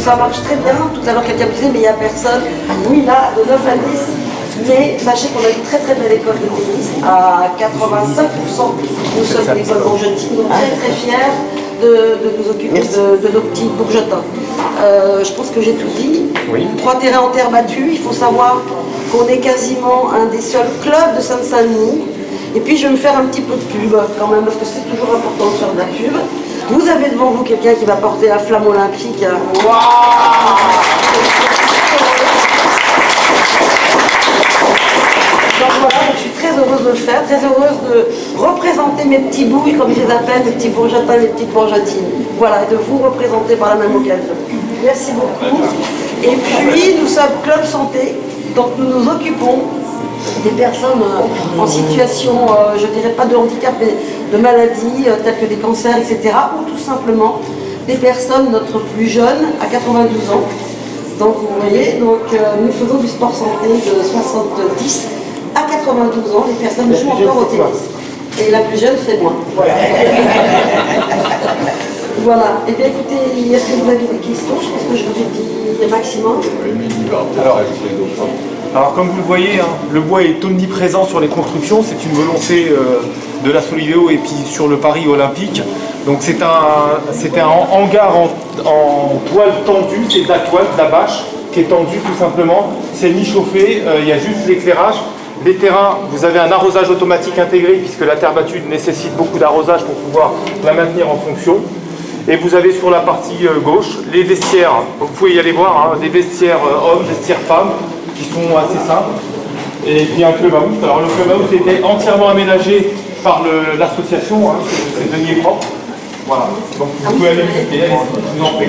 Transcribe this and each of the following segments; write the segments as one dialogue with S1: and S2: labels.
S1: ça marche très bien. Tout à l'heure, quelqu'un me disait, mais il n'y a personne. Oui, là, de 9 à 10. Mais sachez qu'on a une très très belle école de tennis. À 85%, nous sommes l'école Bourgetine. Donc très très fiers de nous occuper de nos petits bourgetins. Je pense que j'ai tout dit. Oui. 3 terrains en terre battue. Il faut savoir qu'on est quasiment un des seuls clubs de Seine-Saint-Denis. Et puis je vais me faire un petit peu de pub quand même, parce que c'est toujours important de faire de la pub. Vous avez devant vous quelqu'un qui va porter la flamme olympique. Wow. Donc voilà, je suis très heureuse de le faire, très heureuse de représenter mes petits bouilles, comme je les appelle, mes petits bourgetins, mes petites bourgetines. Voilà, et de vous représenter par la même occasion. Merci beaucoup. Et puis, nous sommes Club Santé, donc nous nous occupons des personnes en situation, je dirais pas de handicap, mais de maladies telles que des cancers, etc. Ou tout simplement des personnes, notre plus jeune, à 92 ans. Donc vous voyez, nous faisons du sport santé de 70 à 92 ans. Les personnes jouent encore au tennis. Et la plus jeune, c'est moi. Voilà. Voilà. Eh bien écoutez, est-ce que vous avez des questions? Je pense que je vous ai dit le maximum.
S2: Alors comme vous le voyez, hein, le bois est omniprésent sur les constructions, c'est une volonté de la Solideo et puis sur le Paris olympique. Donc c'était un hangar en toile tendue, c'est de la toile, de la bâche qui est tendue tout simplement. C'est ni chauffé, il y a juste l'éclairage. Les terrains, vous avez un arrosage automatique intégré puisque la terre battue nécessite beaucoup d'arrosage pour pouvoir la maintenir en fonction. Et vous avez sur la partie gauche les vestiaires, vous pouvez y aller voir, hein, des vestiaires hommes, vestiaires femmes, qui sont assez simples. Et puis un clubhouse. Alors le clubhouse était entièrement aménagé par l'association, hein, c'est deniers propres. Voilà. Donc vous pouvez aller visiter, je vous en prie.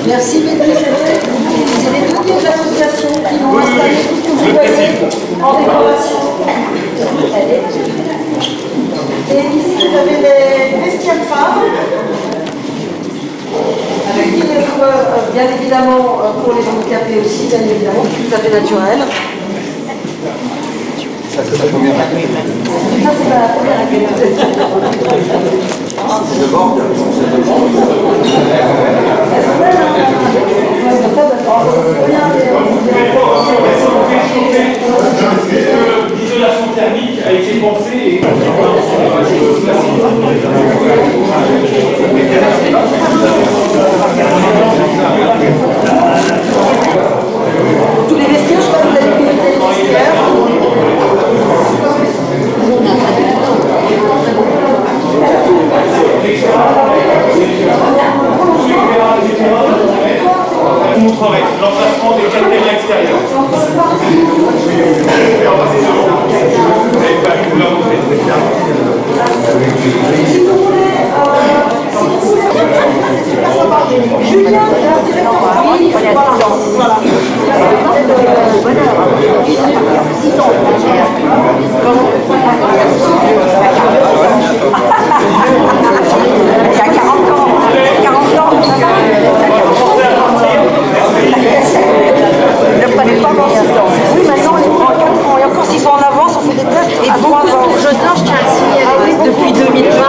S1: Merci Bédé, c'est les toutes les associations qui vont installer tout ce que vous voyez en décoration. Et ici vous avez les vestiaires femmes. Avec qui les joueurs, bien évidemment, pour les handicapés aussi, bien évidemment, tout à fait naturel.
S3: Ça, c'est la première activité.
S1: Ça, c'est la première activité.
S3: C'est le bord.
S2: L'isolation thermique a été pensée et
S1: tous les vestiaires, je sais pas si vous avez visité les vestiaires.
S2: vous montrerai l'emplacement des 4 terrains extérieurs.
S1: Julien, oui, maintenant on les prend en 4 ans. Et encore s'ils sont en avance, on fait des tests.
S4: Et beaucoup de bourgetins, je tiens à le signaler, depuis 2020,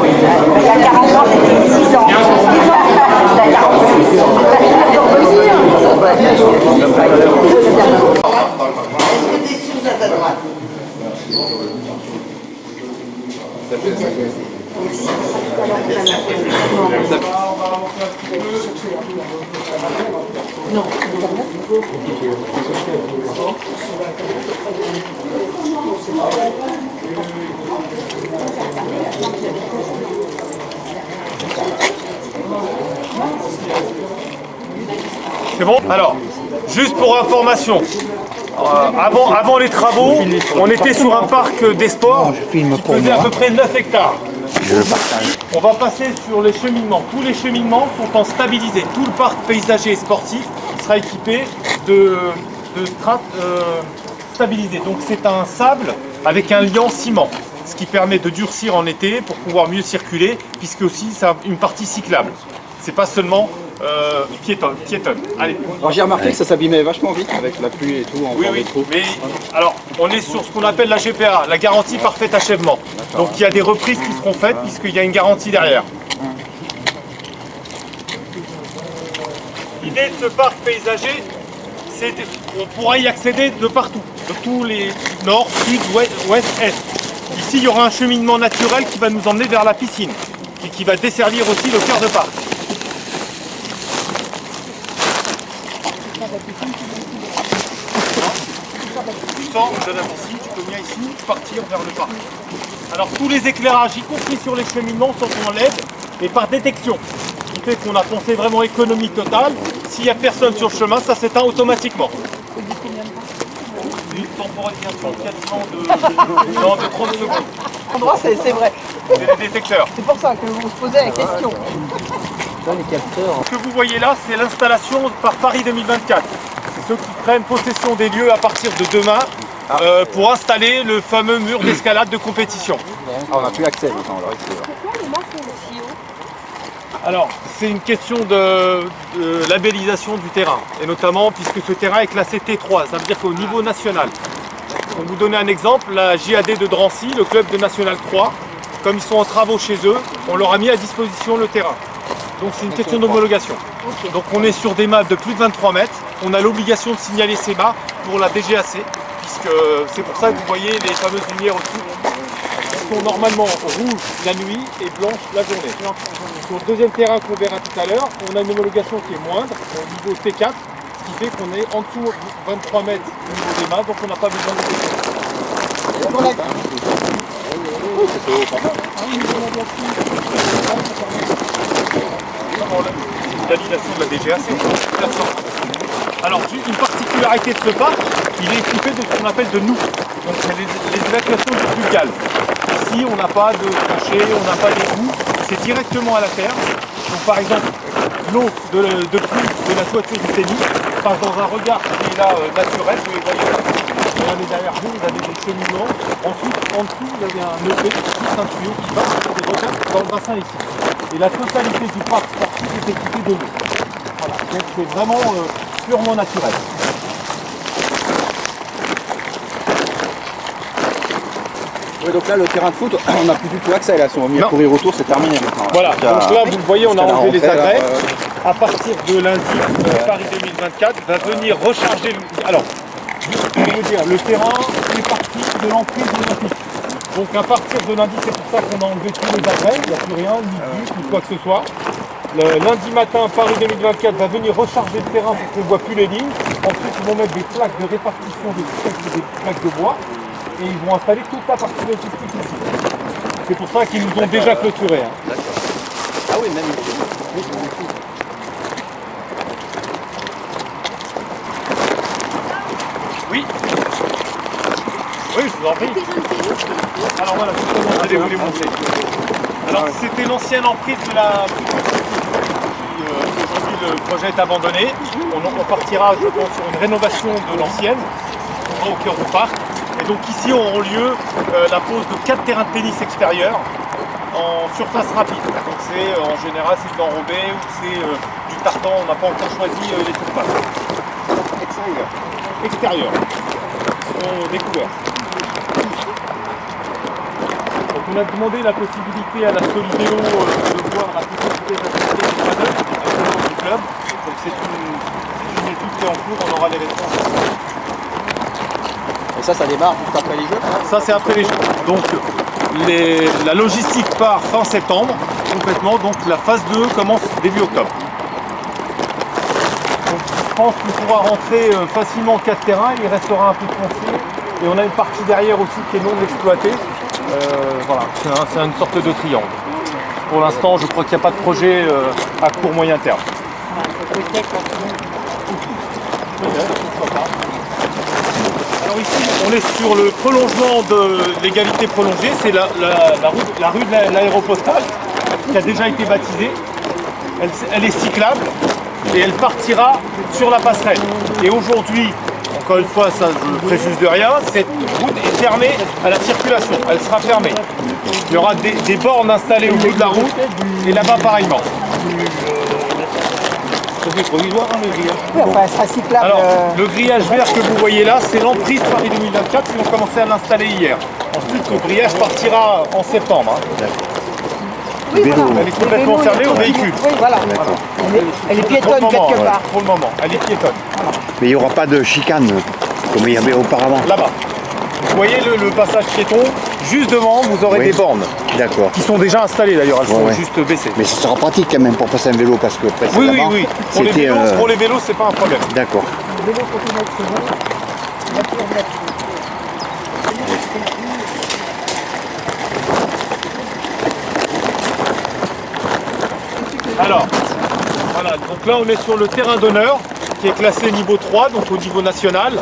S4: il y a 40 ans, c'était 6 ans. Il y a 46 ans.
S1: Est-ce que tu es sous à ta droite? Non.
S2: C'est bon? Alors, juste pour information, avant les travaux, on était sur un parc des sports qui faisait à peu près 9 hectares. On va passer sur les cheminements. Tous les cheminements sont en stabilisé. Tout le parc paysager et sportif sera équipé de strates stabilisées. Donc c'est un sable avec un liant ciment, ce qui permet de durcir en été pour pouvoir mieux circuler, puisque aussi ça a une partie cyclable. C'est pas seulement piétonne. Allez.
S3: Alors j'ai remarqué que ça s'abîmait vachement vite avec la pluie et tout.
S2: Oui, mais alors on est sur ce qu'on appelle la GPA, la garantie parfait achèvement. Donc il y a des reprises qui seront faites puisqu'il y a une garantie derrière. L'idée de ce parc paysager, c'est qu'on pourra y accéder de partout, de tous les nord, sud, ouest, est. Ici, il y aura un cheminement naturel qui va nous emmener vers la piscine et qui va desservir aussi le cœur de parc. Tu sors de la piscine, tu peux venir ici, partir vers le parc. Alors tous les éclairages, y compris sur les cheminements, sont en LED et par détection. Ce qui fait qu'on a pensé vraiment économie totale. S'il n'y a personne sur le chemin, ça s'éteint automatiquement. Une temporisation quasiment de 30 secondes.
S5: Endroit, c'est vrai.
S2: C'est les détecteurs.
S5: C'est pour ça que vous se posez la question.
S2: Ce que vous voyez là, c'est l'installation par Paris 2024. C'est ceux qui prennent possession des lieux à partir de demain pour installer le fameux mur d'escalade de compétition.
S3: On n'a plus accès maintenant.
S2: Alors, c'est une question de labellisation du terrain, et notamment puisque ce terrain est classé T3, ça veut dire qu'au niveau national. Pour vous donner un exemple, la JAD de Drancy, le club de National 3, comme ils sont en travaux chez eux, on leur a mis à disposition le terrain. Donc c'est une question d'homologation. Donc on est sur des mâts de plus de 23 mètres, on a l'obligation de signaler ces mâts pour la DGAC, puisque c'est pour ça que vous voyez les fameuses lumières au-dessus. Sont normalement rouges la nuit et blanches la journée. Sur le deuxième terrain qu'on verra tout à l'heure, on a une homologation qui est moindre, au niveau T4, ce qui fait qu'on est en dessous de 23 mètres au niveau des mâts, donc on n'a pas besoin de T4. C'est une validation de la DGAC. Alors, une particularité de ce parc, il est équipé de ce qu'on appelle de nous. Donc, c'est les évacuations du fluvial. Ici, on n'a pas de tranchée, on n'a pas d'égouts, c'est directement à la terre. Donc, par exemple, l'eau de pluie de la toiture du tennis passe dans un regard qui est là naturel, vous les voyez là. Vous avez derrière vous, vous avez des cheminements. Ensuite, en dessous, vous avez un EP, plus un tuyau qui passe sur des regards dans le bassin ici. Et la totalité du parc sportif est équipée de l'eau. Voilà, donc c'est vraiment purement naturel.
S3: Oui, donc là, le terrain de foot, on n'a plus du tout accès. Là, si on va venir courir autour, c'est terminé maintenant.
S2: Voilà, donc là, vous le voyez, on a enlevé les agrès. À partir de lundi, Paris 2024 va venir recharger. Alors, je veux dire, le terrain est parti de l'emprise olympique. Donc à partir de lundi, c'est pour ça qu'on a enlevé tous les agrès, il n'y a plus rien, ni bus, ni quoi que ce soit. Le lundi matin, Paris 2024 va venir recharger le terrain pour qu'on ne voit plus les lignes. Ensuite, ils vont mettre des plaques de répartition des plaques de bois. Et ils vont installer toute la partie logistique ici. C'est pour ça qu'ils nous ont déjà clôturé. Hein.
S3: Ah oui, même.
S2: Oui. Oui, je vous en prie. Alors voilà, justement, allez vous les montrer. Alors c'était l'ancienne emprise de la... Aujourd'hui le projet est abandonné. On partira, je pense, sur une rénovation de l'ancienne. On va au cœur du parc. Et donc ici auront lieu la pose de 4 terrains de tennis extérieurs en surface rapide. Donc c'est en général c'est de l'enrobé ou c'est du tartan, on n'a pas encore choisi les surfaces. Extérieur. Extérieur. Sont découverts. Donc on a demandé la possibilité à la Solidéo de voir la possibilité d'assister au manœuvre du club. Donc c'est une étude qui est en cours, on aura les réponses.
S3: Et ça démarre juste après les Jeux?
S2: Ça, c'est après les Jeux. Donc, la logistique part fin septembre, complètement. Donc, la phase 2 commence début octobre. Donc, je pense qu'on pourra rentrer facilement 4 terrains. Il restera un peu de foncier. Et on a une partie derrière aussi qui est non exploitée. Voilà, c'est une sorte de triangle. Pour l'instant, je crois qu'il n'y a pas de projet à court moyen terme. Alors ici, on est sur le prolongement de l'égalité prolongée, c'est la rue de l'aéropostale qui a déjà été baptisée. Elle est cyclable et elle partira sur la passerelle. Et aujourd'hui, encore une fois, ça ne préjuge de rien, cette route est fermée à la circulation, elle sera fermée. Il y aura des bornes installées au bout de la route et là-bas pareillement. C'est provisoire, hein, le grillage.
S5: Oui, enfin, elle sera cyclable.
S2: Alors, le grillage vert que vous voyez là, c'est l'emprise Paris 2024 qui ont commencé à l'installer hier. Ensuite, le grillage partira en septembre. Hein.
S5: voilà.
S2: Elle est complètement fermée aux véhicules.
S5: Oui, voilà. Elle est piétonne
S2: Pour le moment,
S5: quelque part.
S2: Pour le moment, elle est piétonne.
S6: Mais il n'y aura pas de chicane comme il y avait auparavant.
S2: Là-bas. Vous voyez le passage piéton, juste devant, vous aurez
S6: Oui.
S2: des bornes
S6: D'accord.
S2: qui sont déjà installées d'ailleurs, elles sont
S6: Ouais.
S2: juste baissées.
S6: Mais ce sera pratique quand même pour passer un vélo parce que
S2: Oui, oui,
S6: précédemment,
S2: oui.
S6: c'était...
S2: Pour les vélos, c'est pas un problème.
S6: D'accord.
S2: Alors, voilà, donc là on est sur le terrain d'honneur qui est classé niveau 3, donc au niveau national.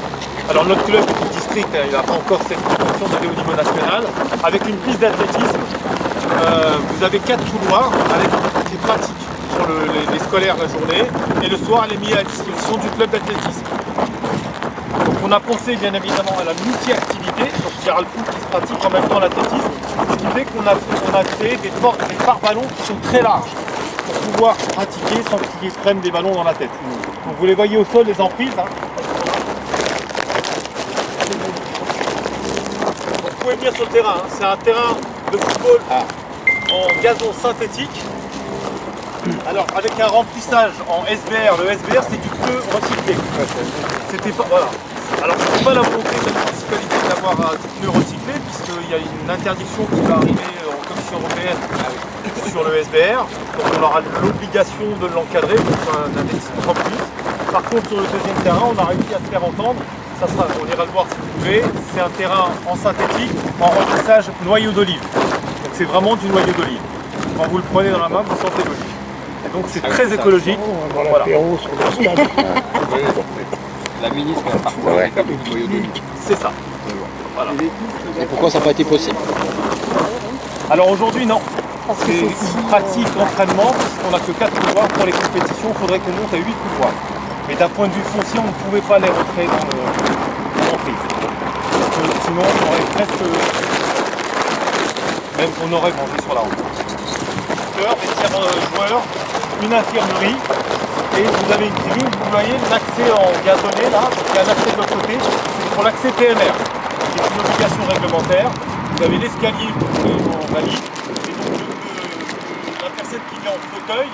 S2: Alors notre club du district, il n'a pas encore cette prétention d'aller au niveau national. Avec une piste d'athlétisme, vous avez 4 couloirs avec des pratiques pour les scolaires la journée. Et le soir, elle est mise à disposition du club d'athlétisme. Donc on a pensé bien évidemment à la multi-activité, donc il y aura le foot qui se pratique en même temps l'athlétisme, ce qui fait qu'on a créé des pare-ballons qui sont très larges pour pouvoir pratiquer sans qu'ils prennent des ballons dans la tête. Donc vous les voyez au sol, les emprises. Hein. Vous pouvez venir sur le terrain, hein. C'est un terrain de football en gazon synthétique. Alors avec un remplissage en SBR, le SBR c'est du pneu recyclé. C'était pas, voilà. Alors c'est pas la volonté de la municipalité d'avoir du pneu recyclé puisqu'il y a une interdiction qui va arriver en Commission européenne sur le SBR. Donc on aura l'obligation de l'encadrer, donc c'est un investissement en plus. Par contre sur le deuxième terrain on a réussi à se faire entendre. Ça sera, on ira le voir si vous voulez. C'est un terrain en synthétique, en remplissage noyau d'olive. Donc c'est vraiment du noyau d'olive. Quand vous le prenez dans la main, vous sentez l'olive. Donc c'est très écologique. Voilà.
S3: La ministre va parfois
S6: Ouais.
S3: avec un noyau d'olive.
S2: C'est ça. Voilà.
S3: Et pourquoi ça n'a pas été possible?
S2: Alors aujourd'hui non. C'est une pratique d'entraînement, puisqu'on n'a que 4 couloirs pour les compétitions, il faudrait qu'on monte à 8 couloirs. Mais d'un point de vue foncier, on ne pouvait pas les rentrer dans l'emprise. Sinon on aurait presque. Même on aurait mangé sur la route. Des joueurs, une infirmerie et vous avez une tribune, vous voyez l'accès en gazonné là, donc il y a un accès de l'autre côté, c'est pour l'accès PMR. C'est une obligation réglementaire. Vous avez l'escalier pour les gens valides et donc la personne qui vient en fauteuil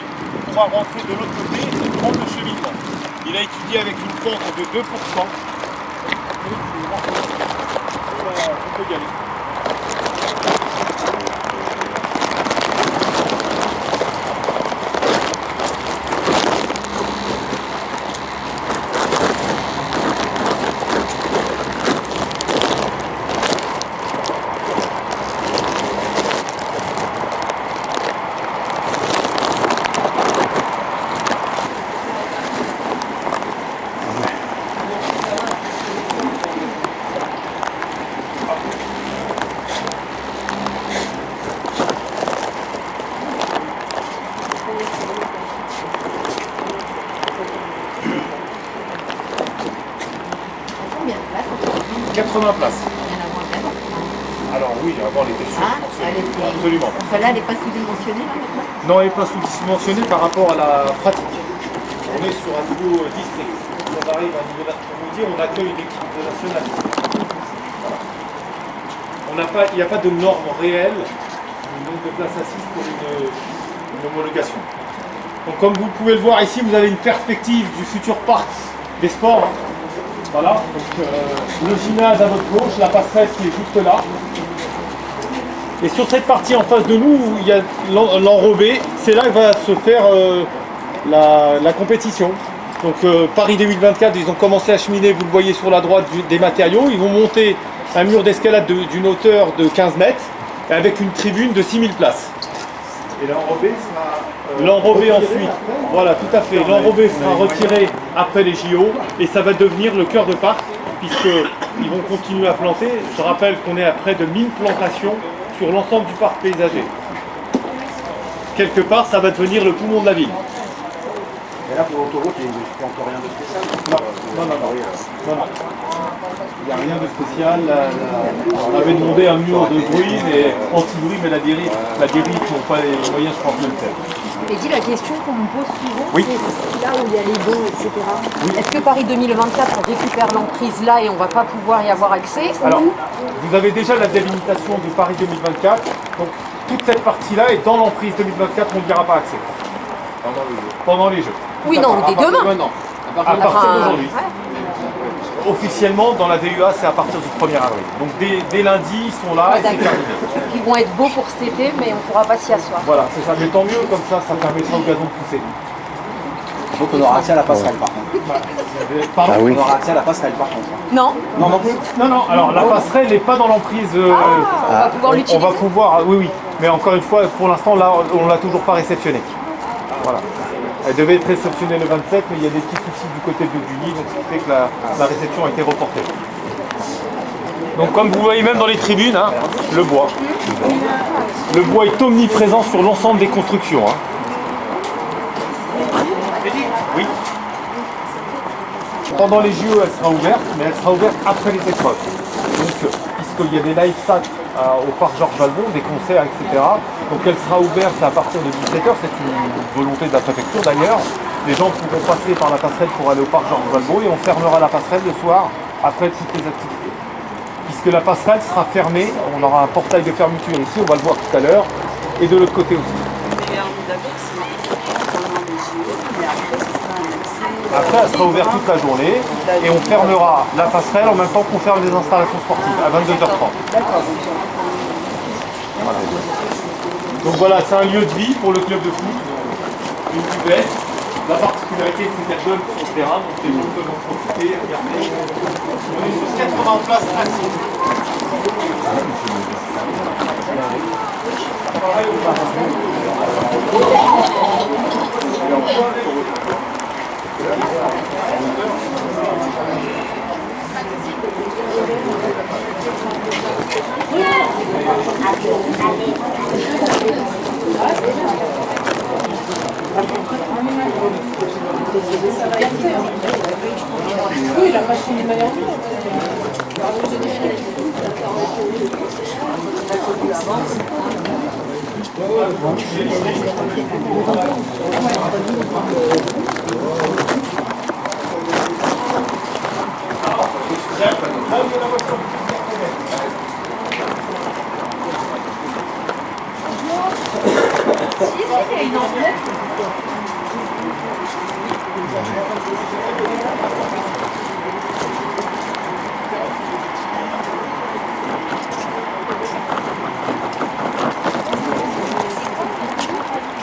S2: pourra rentrer de l'autre côté et prendre le cheminement. Il a étudié avec une pente de 2%. On peut y aller.
S4: Combien de places?
S2: 80 places.
S4: Il y en a moins qu'avant.
S2: Alors oui, avant elle était
S4: Ah, elle
S2: surdimensionnée.
S4: était...
S2: Absolument.
S4: Celle-là, elle n'est pas sous-dimensionnée là maintenant?
S2: Non, elle n'est pas sous-dimensionnée par rapport à la pratique. On est sur un niveau district. Quand on arrive à un niveau national, on dit on accueille une équipe nationale. Voilà. Il n'y a pas de norme réelle du nombre de places assises pour une homologation. Donc comme vous pouvez le voir ici, vous avez une perspective du futur parc des sports. Voilà, donc le gymnase à votre gauche, la passerelle qui est juste là. Et sur cette partie en face de nous, il y a l'enrobé, c'est là que va se faire la compétition. Donc Paris 2024, ils ont commencé à cheminer, vous le voyez sur la droite, des matériaux. Ils vont monter un mur d'escalade d'une hauteur de 15 mètres avec une tribune de 6000 places.
S3: Et l'enrobé sera...
S2: L'enrobé ensuite, voilà, tout à fait. L'enrobé sera retiré après les JO et ça va devenir le cœur de parc puisqu'ils vont continuer à planter. Je rappelle qu'on est à près de 1000 plantations sur l'ensemble du parc paysager. Quelque part, ça va devenir le poumon de la ville.
S3: Et là, pour l'autoroute, il n'y a encore rien de spécial.
S2: Non. Il n'y a rien de spécial. On avait demandé un mur de bruit et anti-bruit, mais la dérive n'ont pas les moyens, je pense, de le faire.
S4: Et dis, la question qu'on me pose souvent,
S2: Oui.
S4: c'est là où il y a les dons, etc. Est-ce que Paris 2024 récupère l'emprise là et on ne va pas pouvoir y avoir accès?
S2: Alors,
S4: ou...
S2: vous avez déjà la délimitation du Paris 2024. Donc, toute cette partie-là est dans l'emprise 2024, on n'y aura pas accès. Pendant les Jeux.
S4: Oui, non, dès demain.
S3: Maintenant.
S2: À partir d'aujourd'hui.
S4: Ouais.
S2: Officiellement, dans la DUA, c'est à partir du 1er avril. Donc dès lundi, ils sont là et c'est terminé.
S4: Ils vont être beaux pour cet été, mais on ne pourra pas s'y asseoir.
S2: Voilà, c'est ça. Mais tant mieux, comme ça permettra au gazon de pousser.
S3: Donc on aura accès à la passerelle par contre.
S2: Pardon.
S6: Ah oui.
S3: On aura accès à la passerelle par contre.
S4: Non,
S3: Non, non plus.
S2: Non, alors la passerelle n'est pas dans l'emprise.
S4: on va pouvoir
S2: on
S4: l'utiliser.
S2: va pouvoir, oui. Mais encore une fois, pour l'instant, là, on ne l'a toujours pas réceptionnée. Voilà. Elle devait être réceptionnée le 27, mais il y a des petits soucis du côté de Duny, donc ce qui fait que la réception a été reportée. Donc comme vous voyez même dans les tribunes, hein, le bois. Le bois est omniprésent sur l'ensemble des constructions. Hein. Oui. Pendant les JO, elle sera ouverte, mais elle sera ouverte après les épreuves. Donc, puisqu'il y a des live sats au parc Georges Valbon, des concerts, etc. Donc elle sera ouverte à partir de 17h, c'est une volonté de la préfecture d'ailleurs. Les gens pourront passer par la passerelle pour aller au parc Georges Valbon et on fermera la passerelle le soir après toutes les activités. Puisque la passerelle sera fermée, on aura un portail de fermeture ici, on va le voir tout à l'heure, et de l'autre côté aussi. Après, elle sera ouverte toute la journée et on fermera la passerelle en même temps qu'on ferme les installations sportives à 22h30. Voilà. Donc voilà, c'est un lieu de vie pour le club de foot, une cuvette. La particularité, c'est qu'elle donne sur le terrain, donc les gens peuvent en profiter, regarder. On est sur 80 places assises. Pareil, on va.
S5: Oui, la passion du meilleur jour.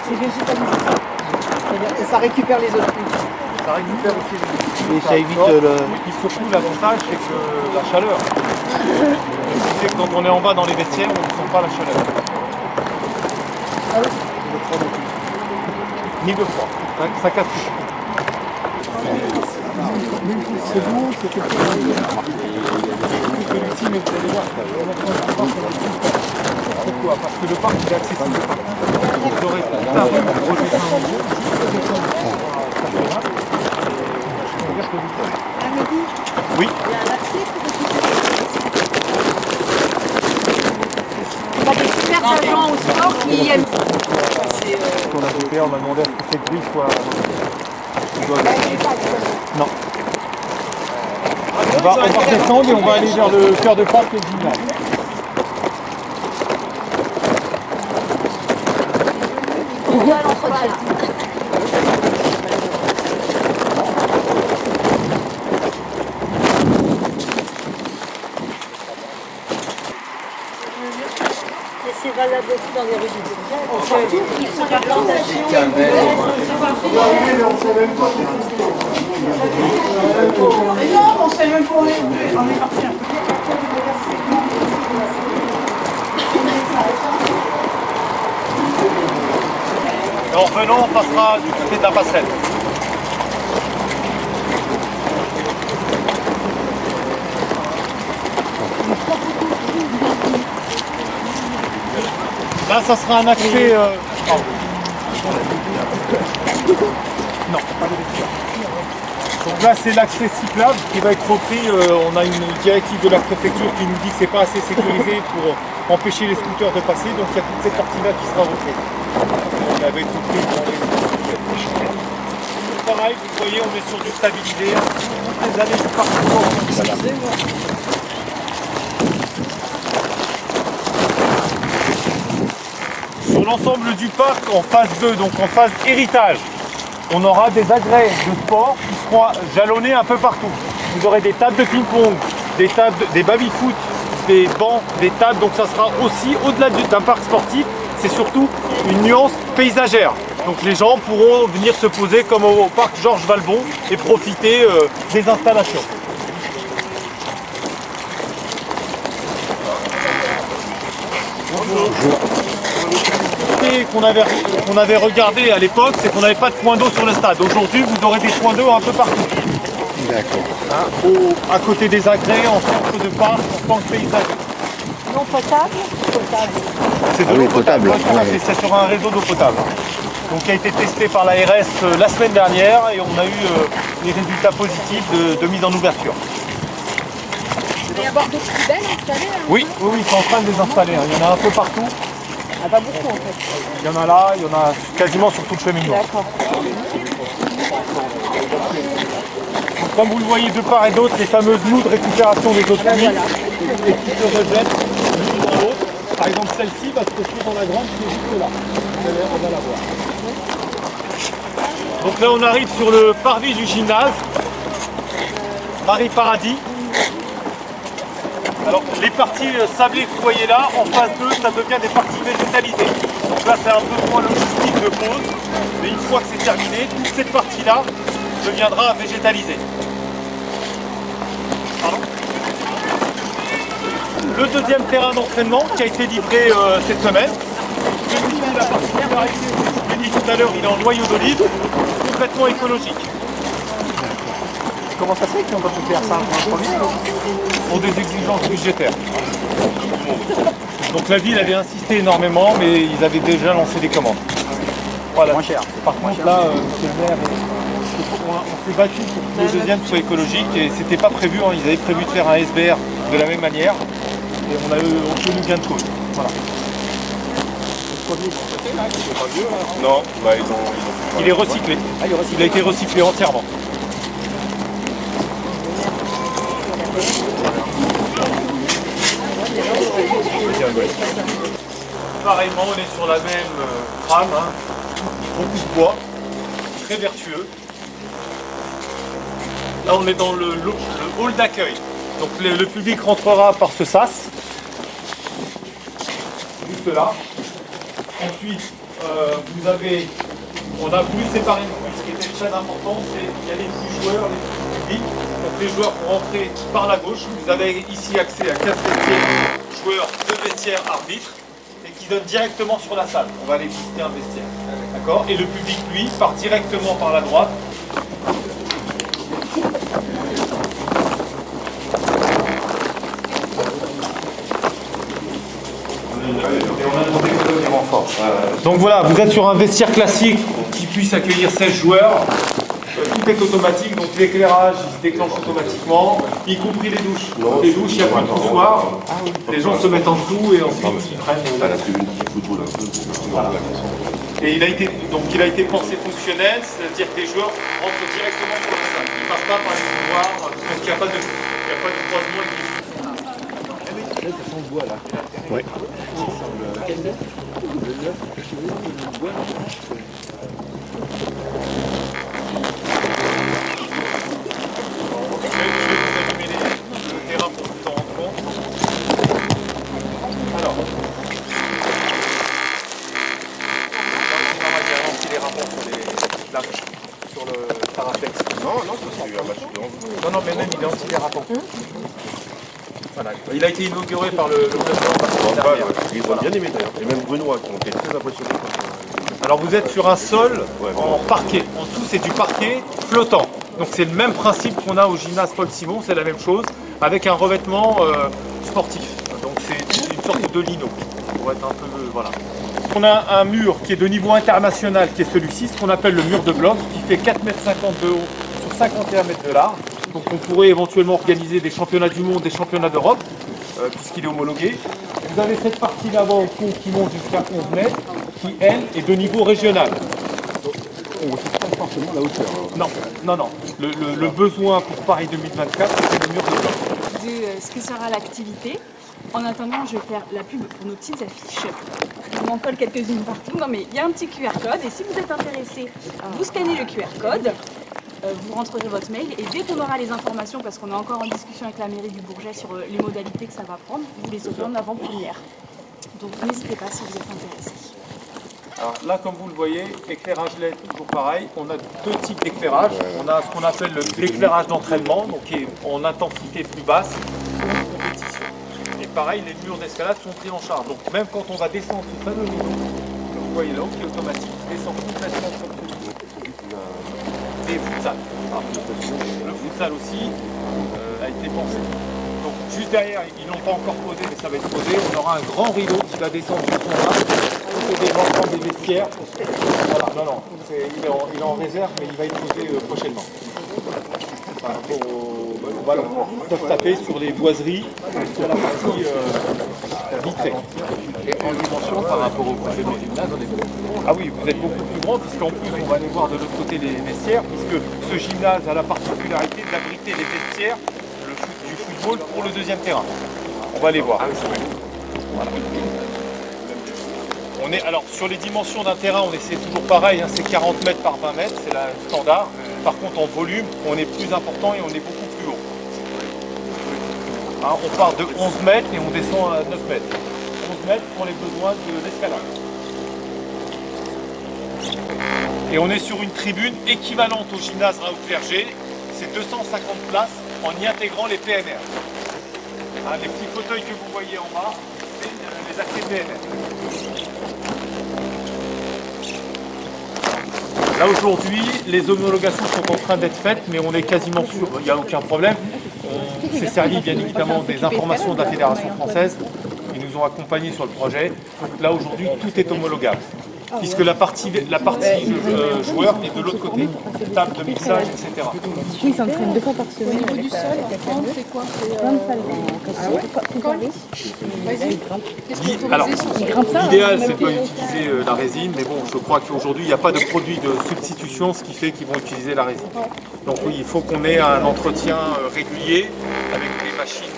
S5: C'est végétalisé. C'est-à-dire que ça récupère les autres fruits.
S2: Ça récupère aussi les...
S3: Et ça évite
S2: le... Et surtout, l'avantage, c'est que la chaleur. Ce qui fait que quand on est en bas dans les vestiaires, on ne sent pas la chaleur.
S5: Ah oui.
S2: Ni de froid. Ça casse tout.
S5: C'est bon, c'est quelque chose. Celui-ci, mais vous allez voir,
S2: Pourquoi? Parce que le parc il est accessible. Vous aurez toute la rue Roger Saint-André. Oui.
S4: On a des super agents au sport qui aiment.
S2: Quand on a coupé, on m'a demandé à ce que cette grille soit... Non. On va redescendre et on va aller vers le cœur de parc et le gymnase.
S5: C'est valable aussi dans les rues du ils sont la plantation. Mais non, on sait même pas où on est parti un peu.
S2: En revenant, on passera du côté de la passerelle. Là, ça sera un accès... Non, pas de vestiaire. Donc là, c'est l'accès cyclable qui va être repris. On a une directive de la préfecture qui nous dit que c'est pas assez sécurisé pour empêcher les scooters de passer. Donc il y a toute cette partie-là qui sera reprise. On avait tout pris dans les... Pareil, vous voyez, on est sur du stabilisé. Toutes les années du parcours. l'ensemble du parc, en phase 2, donc en phase héritage, on aura des agrès de sport qui seront jalonnés un peu partout. Vous aurez des tables de ping-pong, des baby-foot, des bancs, des tables, donc ça sera aussi, au-delà d'un parc sportif, c'est surtout une nuance paysagère. Donc les gens pourront venir se poser comme au parc Georges Valbon et profiter des installations. Qu'on avait regardé à l'époque, c'est qu'on n'avait pas de point d'eau sur le stade. Aujourd'hui, vous aurez des points d'eau un peu partout.
S6: D'accord.
S2: Hein, à côté des agrès, en centre de parc, en tant que paysage.
S5: Non potable? Potable.
S2: C'est de l'eau potable. C'est sur un réseau d'eau potable. Donc, qui a été testé par l'ARS la semaine dernière et on a eu des résultats positifs de mise en ouverture.
S5: Il va y avoir d'autres poubelles installées?
S2: Oui, ils sont en train de les installer. Il y en a un peu partout.
S5: Ah, pas beaucoup en fait.
S2: Il y en a là, il y en a quasiment sur tout le cheminement.
S5: D'accord.
S2: Donc, comme vous le voyez de part et d'autre, les fameuses moules de récupération des eaux de pluie et qui se rejettent l'une dans l'autre. Par exemple, celle-ci va se retrouver dans la grande qui est juste là. On va la voir. Donc là, on arrive sur le parvis du gymnase, Marie Paradis. Alors, les parties sablées que vous voyez là, en phase 2, ça devient des parties végétalisées. Donc là, c'est un peu moins logistique de pause, mais une fois que c'est terminé, toute cette partie-là deviendra végétalisée. Pardon. Le deuxième terrain d'entraînement qui a été livré cette semaine. La particularité, je l'ai dit tout à l'heure, il est en noyau d'olive, complètement écologique.
S3: Comment ça se fait qu'ils n'ont pas pu faire ça en premier?
S2: Pour des exigences budgétaires. Donc la ville avait insisté énormément, mais ils avaient déjà lancé des commandes. Voilà.
S3: Moins cher.
S2: Par contre là, monsieur le maire, on s'est battu pour que le deuxième soit écologique et c'était pas prévu, hein. Ils avaient prévu de faire un SBR de la même manière et on a obtenu gain de cause. Voilà.
S7: Non, bah
S2: Il est recyclé. Il a été recyclé entièrement. Pareillement, on est sur la même trame, hein. Beaucoup de bois, très vertueux. Là, on est dans le hall d'accueil. Donc le public rentrera par ce sas, juste là. Ensuite, on a voulu séparer ce qui était très important, c'est qu'il y a les petits joueurs, les publics. Donc les joueurs pour rentrer par la gauche. Vous avez ici accès à 4 vestiaires joueurs, 2 vestiaires arbitres, et qui donnent directement sur la salle. On va aller visiter un vestiaire. D'accord? Et le public, lui, part directement par la droite. Donc voilà, vous êtes sur un vestiaire classique qui puisse accueillir 16 joueurs. Tout est automatique, donc l'éclairage il se déclenche automatiquement, y compris les douches. Les douches, il n'y a pas de poussoir, les gens se mettent en dessous et ensuite ils prennent. Voilà. Et il a été pensé fonctionnel, c'est-à-dire que les joueurs rentrent directement sur la salle. Ils ne passent pas par les couloirs, parce qu'il n'y a pas de croisement.
S6: Oui.
S2: Sur le paraplex. Non, mais même il est anti-dérapant. Voilà. Il a été inauguré par le président.
S7: Ils ont bien aimé d'ailleurs. Et même Benoît qui ont été très impressionnés.
S2: Alors vous êtes sur un sol en parquet. En dessous c'est du parquet flottant. Donc c'est le même principe qu'on a au gymnase Paul Simon, c'est la même chose, avec un revêtement sportif. Donc c'est une sorte de lino. Pour être un peu, voilà. On a un mur qui est de niveau international, qui est celui-ci, ce qu'on appelle le mur de bloc, qui fait 4,50 m de haut sur 51 m de large. Donc on pourrait éventuellement organiser des championnats du monde, des championnats d'Europe, puisqu'il est homologué. Vous avez cette partie là-bas au fond qui monte jusqu'à 11 mètres, qui elle est de niveau régional.
S3: C'est pas forcément la hauteur.
S2: Non. Le besoin pour Paris 2024, c'est le mur de bloc.
S8: Ce que sera l'activité. En attendant, je vais faire la pub pour nos petites affiches. Je m'en colle quelques-unes partout. Non mais il y a un petit QR code et si vous êtes intéressé, vous scannez le QR code, vous rentrerez votre mail et dès qu'on aura les informations, parce qu'on est encore en discussion avec la mairie du Bourget sur les modalités que ça va prendre, vous les aurez en avant-première. Donc n'hésitez pas si vous êtes intéressé.
S2: Alors là, comme vous le voyez, éclairage LED, toujours pareil. On a deux types d'éclairage. On a ce qu'on appelle l'éclairage d'entraînement, donc qui est en intensité plus basse, pour une compétition. Et pareil, les murs d'escalade sont pris en charge. Donc même quand on va descendre ce fameux rideau, que vous voyez là, qui est automatique, descend complètement comme celui-ci. Et futsal. Le futsal aussi a été pensé. Donc juste derrière, ils ne l'ont pas encore posé, mais ça va être posé. On aura un grand rideau qui va descendre jusqu'en là. C'est l'ensemble des vestiaires. Voilà, non, il est en réserve, mais il va être posé prochainement. Par rapport au ballon. Ils peuvent taper sur les boiseries, sur la partie vitrée. Et en dimension par rapport au projet du gymnase, on est beaucoup plus grand. Ah oui, vous êtes beaucoup plus grand, puisqu'en plus on va aller voir de l'autre côté les vestiaires, puisque ce gymnase a la particularité d'abriter les vestiaires du football pour le deuxième terrain. On va les voir. Voilà. Alors sur les dimensions d'un terrain, on essaie toujours pareil, hein, c'est 40 mètres par 20 mètres, c'est la standard. Par contre en volume, on est plus important et on est beaucoup plus haut. Hein, on part de 11 mètres et on descend à 9 mètres. 11 mètres pour les besoins de l'escalade. Et on est sur une tribune équivalente au gymnase Raoul Clerget, c'est 250 places en y intégrant les PMR. Hein, les petits fauteuils que vous voyez en bas, c'est les accès PMR. Là aujourd'hui, les homologations sont en train d'être faites, mais on est quasiment sûr, il n'y a aucun problème. On s'est servi bien évidemment des informations de la Fédération française. Ils nous ont accompagnés sur le projet. Donc là aujourd'hui, tout est homologable. Puisque la partie joueur est de l'autre côté. Table de mixage, etc.
S9: Oui, ils s'entraînent 2 fois par semaine.
S8: Au niveau du sol, c'est quoi?
S2: Alors, l'idéal, c'est de pas utiliser la résine, mais bon, je crois qu'aujourd'hui, il n'y a pas de produit de substitution, ce qui fait qu'ils vont utiliser la résine. Donc oui, il faut qu'on ait un entretien régulier avec des machines.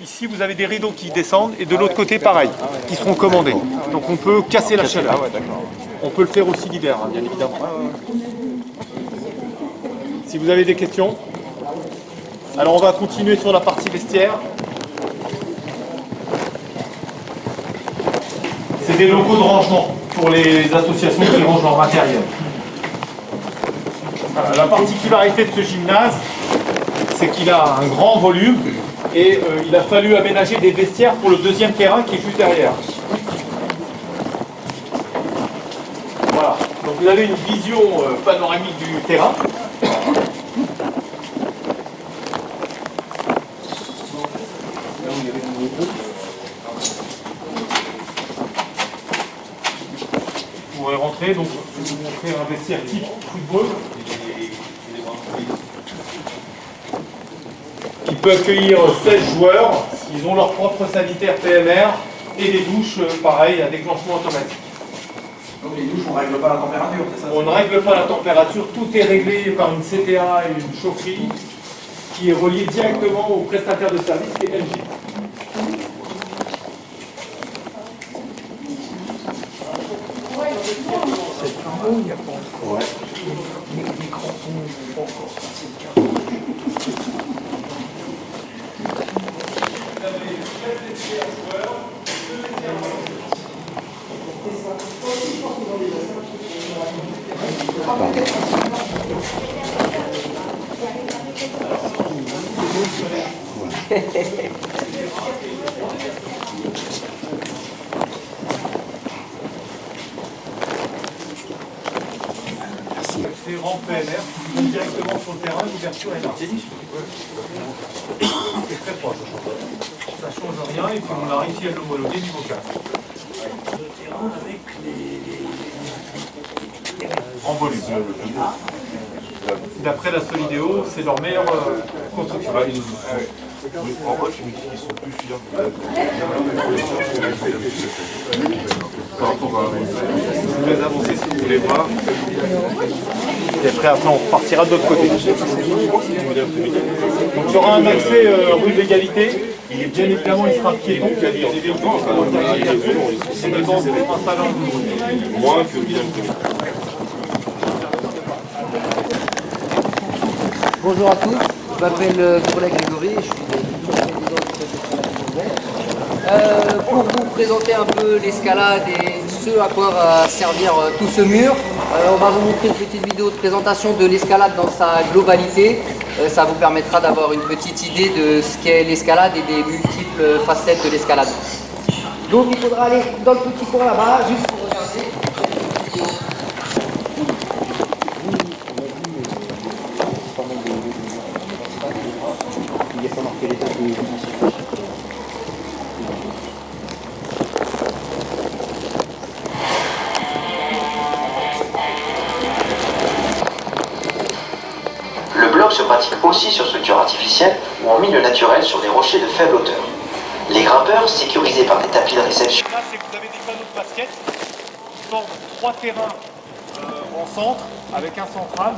S2: Ici, vous avez des rideaux qui descendent, et de l'autre côté, pareil, qui seront commandés. Donc on peut casser la chaleur. On peut le faire aussi l'hiver, hein, bien évidemment. Si vous avez des questions. Alors on va continuer sur la partie vestiaire. C'est des locaux de rangement pour les associations qui rangent leur matériel. Voilà, la particularité de ce gymnase, c'est qu'il a un grand volume et il a fallu aménager des vestiaires pour le deuxième terrain qui est juste derrière. Voilà, donc vous avez une vision panoramique du terrain. Vous pourrez rentrer, donc je vais vous montrer un vestiaire type football qui peut accueillir 16 joueurs. Ils ont leur propre sanitaire PMR et des douches, pareil, à déclenchement automatique.
S3: Donc les douches, on ne règle pas la température, c'est ça?
S2: On ne règle pas la température, tout est réglé par une CTA et une chaufferie qui est reliée directement au prestataire de service qui est LG. C'est rang PNR, directement sur le terrain, l'ouverture est là. C'est très proche. Ça ne change rien et puis on a réussi à l'homologuer niveau 4. En volume. D'après la Solidéo, c'est leur meilleure construction.
S7: En roche, ils sont plus fiers. Par rapport à...
S2: Je vais avancer si vous voulez voir. Et après, on repartira de l'autre côté. Donc il y aura un accès rue de l'Égalité Et bien évidemment, il sera piéton.
S7: Moins que Bilal.
S10: Bonjour à tous, je m'appelle Nicolas Grégory, je suis président du pour vous présenter un peu l'escalade et ce à quoi va servir tout ce mur, on va vous montrer une petite vidéo de présentation de l'escalade dans sa globalité. Ça vous permettra d'avoir une petite idée de ce qu'est l'escalade et des multiples facettes de l'escalade. Donc il faudra aller dans le petit coin là-bas, juste pour regarder.
S11: Le bloc se pratique aussi sur structure artificielle ou en milieu naturel sur des rochers de faible hauteur. Les grimpeurs, sécurisés par des tapis de réception.
S2: Là, c'est que vous avez des panneaux de basket qui forment 3 terrains en centre avec un central.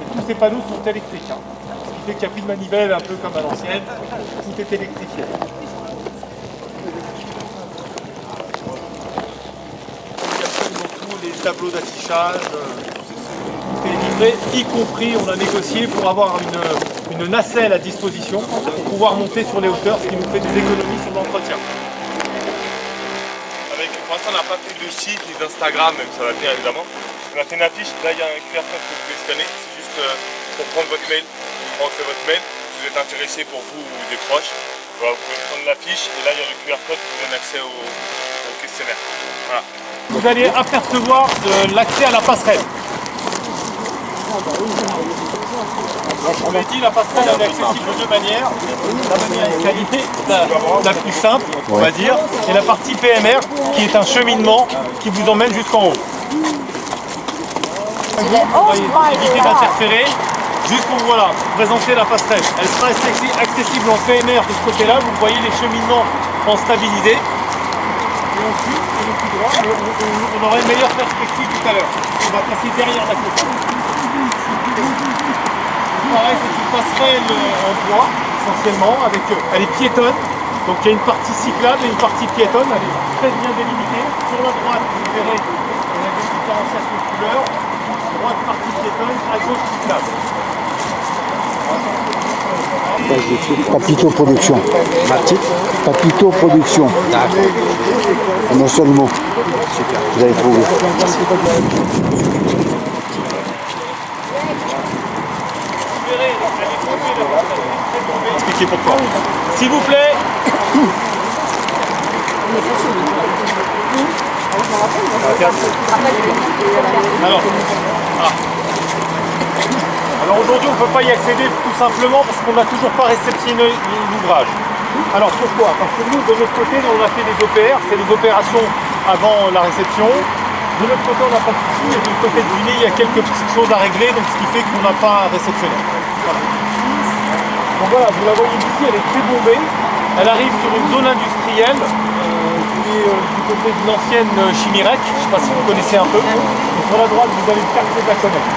S2: Et tous ces panneaux sont électriques. Ce qui fait qu'il n'y a plus de manivelle, un peu comme à l'ancienne. Tout est électrifié. Il y a absolument tous les tableaux d'affichage. Tout est livré, y compris, on a négocié pour avoir une nacelle à disposition pour pouvoir monter sur les hauteurs, ce qui nous fait des économies sur l'entretien.
S7: Pour l'instant, on n'a pas fait de site ni d'Instagram, même ça va venir évidemment. On a fait une affiche, là il y a un QR code que vous pouvez scanner, c'est juste pour prendre votre mail, rentrer votre mail, si vous êtes intéressé pour vous ou des proches. Voilà, vous pouvez prendre l'affiche et là il y a le QR code qui vous donne accès au questionnaire. Voilà.
S2: Vous allez apercevoir l'accès à la passerelle. On l'a dit, la passerelle est accessible de deux manières. La manière qualité la plus simple, on va dire, et la partie PMR qui est un cheminement qui vous emmène jusqu'en haut. Vous voyez, éviter d'interférer, juste pour voilà, présenter la passerelle. Elle sera accessible en PMR de ce côté-là, vous voyez les cheminements en stabilisé. Et ensuite, le plus droit, on aura une meilleure perspective tout à l'heure. On va passer derrière la côte. Pareil, c'est une passerelle en bois, essentiellement, elle est piétonne. Donc il y a une partie cyclable et une partie piétonne, elle est très bien délimitée. Sur la droite, vous verrez, on a des différenciations de couleurs. Droite partie piétonne, à gauche cyclable.
S12: Papito Production. Papito Production. Un seul mot. Super. Vous avez trouvé.
S2: Expliquez pourquoi. S'il vous plaît. Alors aujourd'hui on ne peut pas y accéder tout simplement parce qu'on n'a toujours pas réceptionné l'ouvrage. Alors pourquoi? Parce que nous de notre côté on a fait des OPR, c'est les opérations avant la réception. De notre côté on n'a pas de soucis et de l'autre côté du nez il y a quelques petites choses à régler, donc ce qui fait qu'on n'a pas réceptionné. Voilà. Donc voilà, vous la voyez ici, elle est très bombée. Elle arrive sur une zone industrielle qui est du côté d'une ancienne Chimirec. Je ne sais pas si vous connaissez un peu. Et sur la droite, vous avez le quartier de la Connette.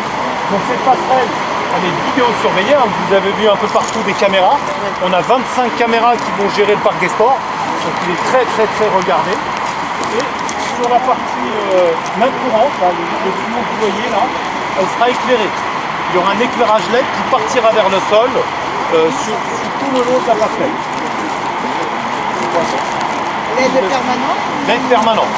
S2: Donc cette passerelle, elle est vidéosurveillée. Hein. Vous avez vu un peu partout des caméras. On a 25 caméras qui vont gérer le parc des sports. Donc il est très regardé. Et sur la partie main courante, le tuyau que vous voyez là, elle sera éclairée. Il y aura un éclairage LED qui partira vers le sol sur tout le long de la passerelle.
S5: LED permanent?
S2: LED permanent.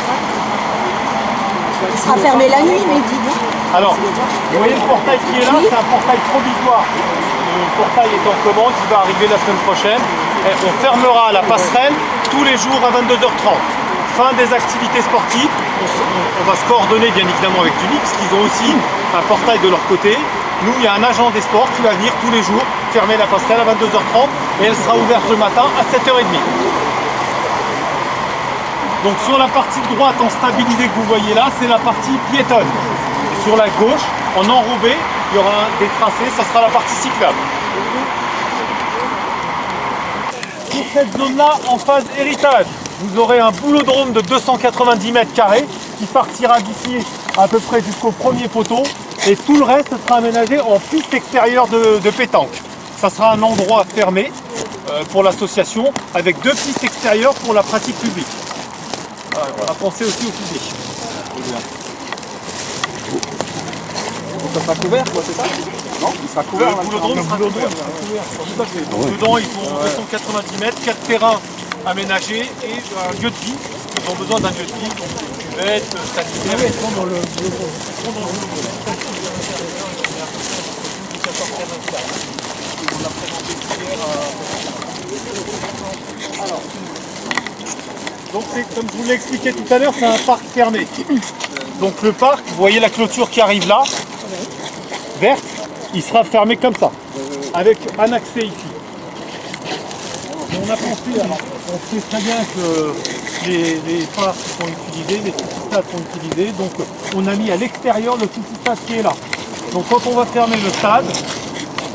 S5: Il sera fermé la nuit, mais dis donc.
S2: Alors, vous voyez le portail qui est là, c'est un portail provisoire. Le portail est en commande, il va arriver la semaine prochaine. Et on fermera la passerelle tous les jours à 22h30. Fin des activités sportives. On va se coordonner bien évidemment avec Tunic, parce qu'ils ont aussi un portail de leur côté. Nous, il y a un agent des sports qui va venir tous les jours fermer la passerelle à 22h30 et elle sera ouverte le matin à 7h30. Donc sur la partie droite en stabilisé que vous voyez là, c'est la partie piétonne. Et sur la gauche, en enrobé, il y aura des tracés, ça sera la partie cyclable. Pour cette zone-là, en phase héritage, vous aurez un boulodrome de 290 mètres carrés qui partira d'ici à peu près jusqu'au premier poteau. Et tout le reste sera aménagé en piste extérieure de pétanque. Ça sera un endroit fermé pour l'association, avec 2 pistes extérieures pour la pratique publique. Voilà, on a pensé aussi au public.
S3: Donc ça sera couvert, quoi, c'est ça? Non, il sera couvert.
S2: Le boulodrome sera couvert. Tout à fait. Donc, dedans, ils font 290 mètres, 4 terrains aménagés et un lieu de vie. Ils ont besoin d'un lieu de vie, donc cuvette, sanitaire. Ils sont dans le boulodrome. Donc c'est comme je vous l'ai expliqué tout à l'heure, c'est un parc fermé. Donc le parc, vous voyez la clôture qui arrive là, verte, il sera fermé comme ça, avec un accès ici. Et on a pensé, alors, on sait très bien que les parcs sont utilisés, les petits stades sont utilisés, donc on a mis à l'extérieur le petit stade qui est là. Donc quand on va fermer le stade,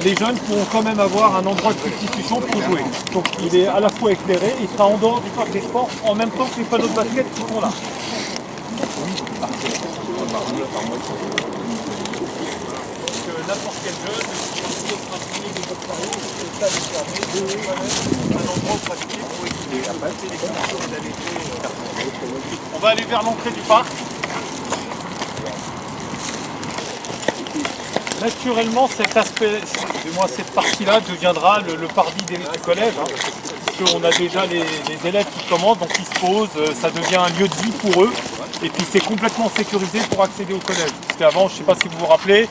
S2: les jeunes pourront quand même avoir un endroit de substitution pour jouer. Donc il est à la fois éclairé, il sera en dehors du parc des sports en même temps que les panneaux de basket qui sont là. N'importe quel jeune, qui peut pratiquer des autres paris, le stade est fermé, un endroit où pratiquer pour éviter les conditions d'aller jouer. On va aller vers l'entrée du parc. Naturellement, cet aspect, du moins cette partie-là, deviendra le parvis du collège. Hein, parce qu'on a déjà les élèves qui commencent, donc ils se posent, ça devient un lieu de vie pour eux. Et puis c'est complètement sécurisé pour accéder au collège. Parce qu'avant, je ne sais pas si vous vous rappelez,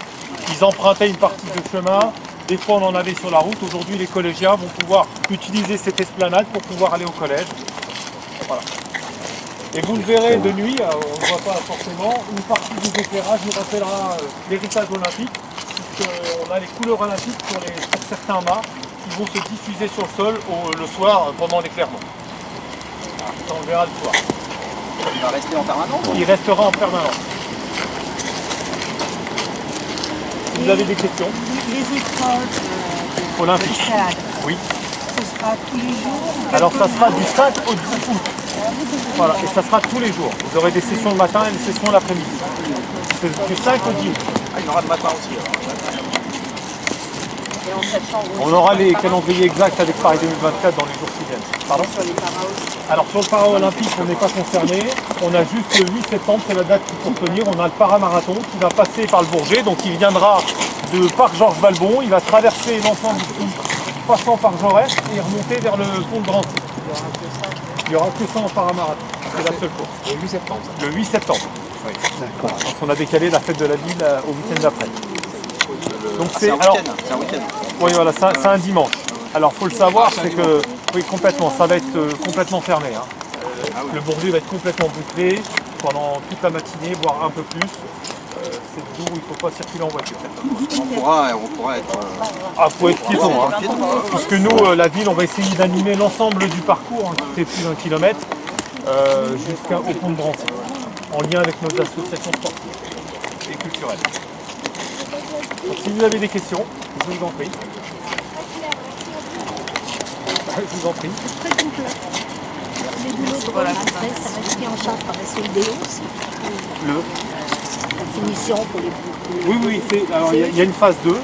S2: ils empruntaient une partie de chemin, des fois on en avait sur la route. Aujourd'hui, les collégiens vont pouvoir utiliser cette esplanade pour pouvoir aller au collège. Voilà. Et vous le verrez de nuit, on ne voit pas forcément, une partie des éclairages nous rappellera l'héritage olympique. On a les couleurs olympiques sur certains mâts qui vont se diffuser sur le sol le soir pendant l'éclairement. Ça, on le verra le soir.
S3: Il va rester en permanence?
S2: Il restera en permanence. Si vous avez des questions?
S5: Les épreuves
S2: olympiques. Oui.
S5: Ce sera tous les jours?
S2: Alors ça sera du 5 au 10 août. Voilà, et ça sera tous les jours. Vous aurez des sessions le matin et des sessions l'après-midi. C'est du 5 au 10 août.
S3: Ah, il y aura le matin aussi.
S2: On aura les calendriers exacts avec Paris 2024 dans les jours qui viennent. Pardon? Alors sur le para-olympique, on n'est pas concerné. On a juste le 8 septembre, c'est la date qu'il faut retenir. On a le paramarathon qui va passer par le Bourget. Donc il viendra de Parc Georges Valbon. Il va traverser l'ensemble du site, passant par Jaurès et remonter vers le pont de Drancy. Il n'y aura que ça en paramarathon. C'est la seule course. Le 8 septembre. Le 8 septembre. Oui. D'accord. Parce qu'on a décalé la fête de la ville au week-end d'après. Donc c'est un week-end. Oui, voilà, c'est un dimanche. Alors, il faut le savoir, c'est que, oui, complètement, ça va être complètement fermé. Hein. Le Bourget va être complètement bouclé pendant toute la matinée, voire un peu plus. C'est le jour où il ne faut pas circuler en voiture.
S3: On pourra être...
S2: Ah, il faut être piéton. Hein. Puisque nous, la ville, on va essayer d'animer l'ensemble du parcours, hein, qui fait plus d'un kilomètre, jusqu'au pont de Drancy, en lien avec nos associations sportives et culturelles. Donc, si vous avez des questions, je vous en prie. Je vous en prie.
S5: Les boulots après, ça va être pris en charge par la Solidéo aussi. La finition pour les
S2: Oui, alors il y a une phase 2.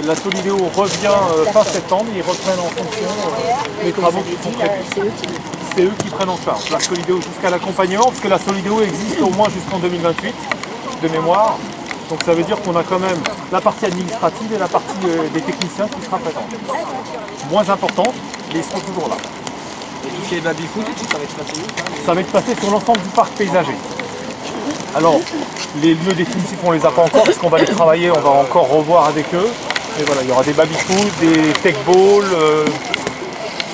S2: La Solidéo revient fin septembre, ils reprennent en fonction les travaux qui sont prévus. C'est eux qui prennent en charge la Solidéo jusqu'à l'accompagnement, parce que la Solidéo existe au moins jusqu'en 2028, de mémoire. Donc ça veut dire qu'on a quand même la partie administrative et la partie des techniciens qui sera présente. Moins importante, mais ils seront toujours là.
S3: Et tout ce qui est baby-foot et tout, ça va être passé où?
S2: Ça va être passé sur l'ensemble du parc paysager. Alors, les lieux définitifs, on ne les a pas encore, parce qu'on va les travailler, on va encore revoir avec eux. Mais voilà, il y aura des baby-foot, des tech balls,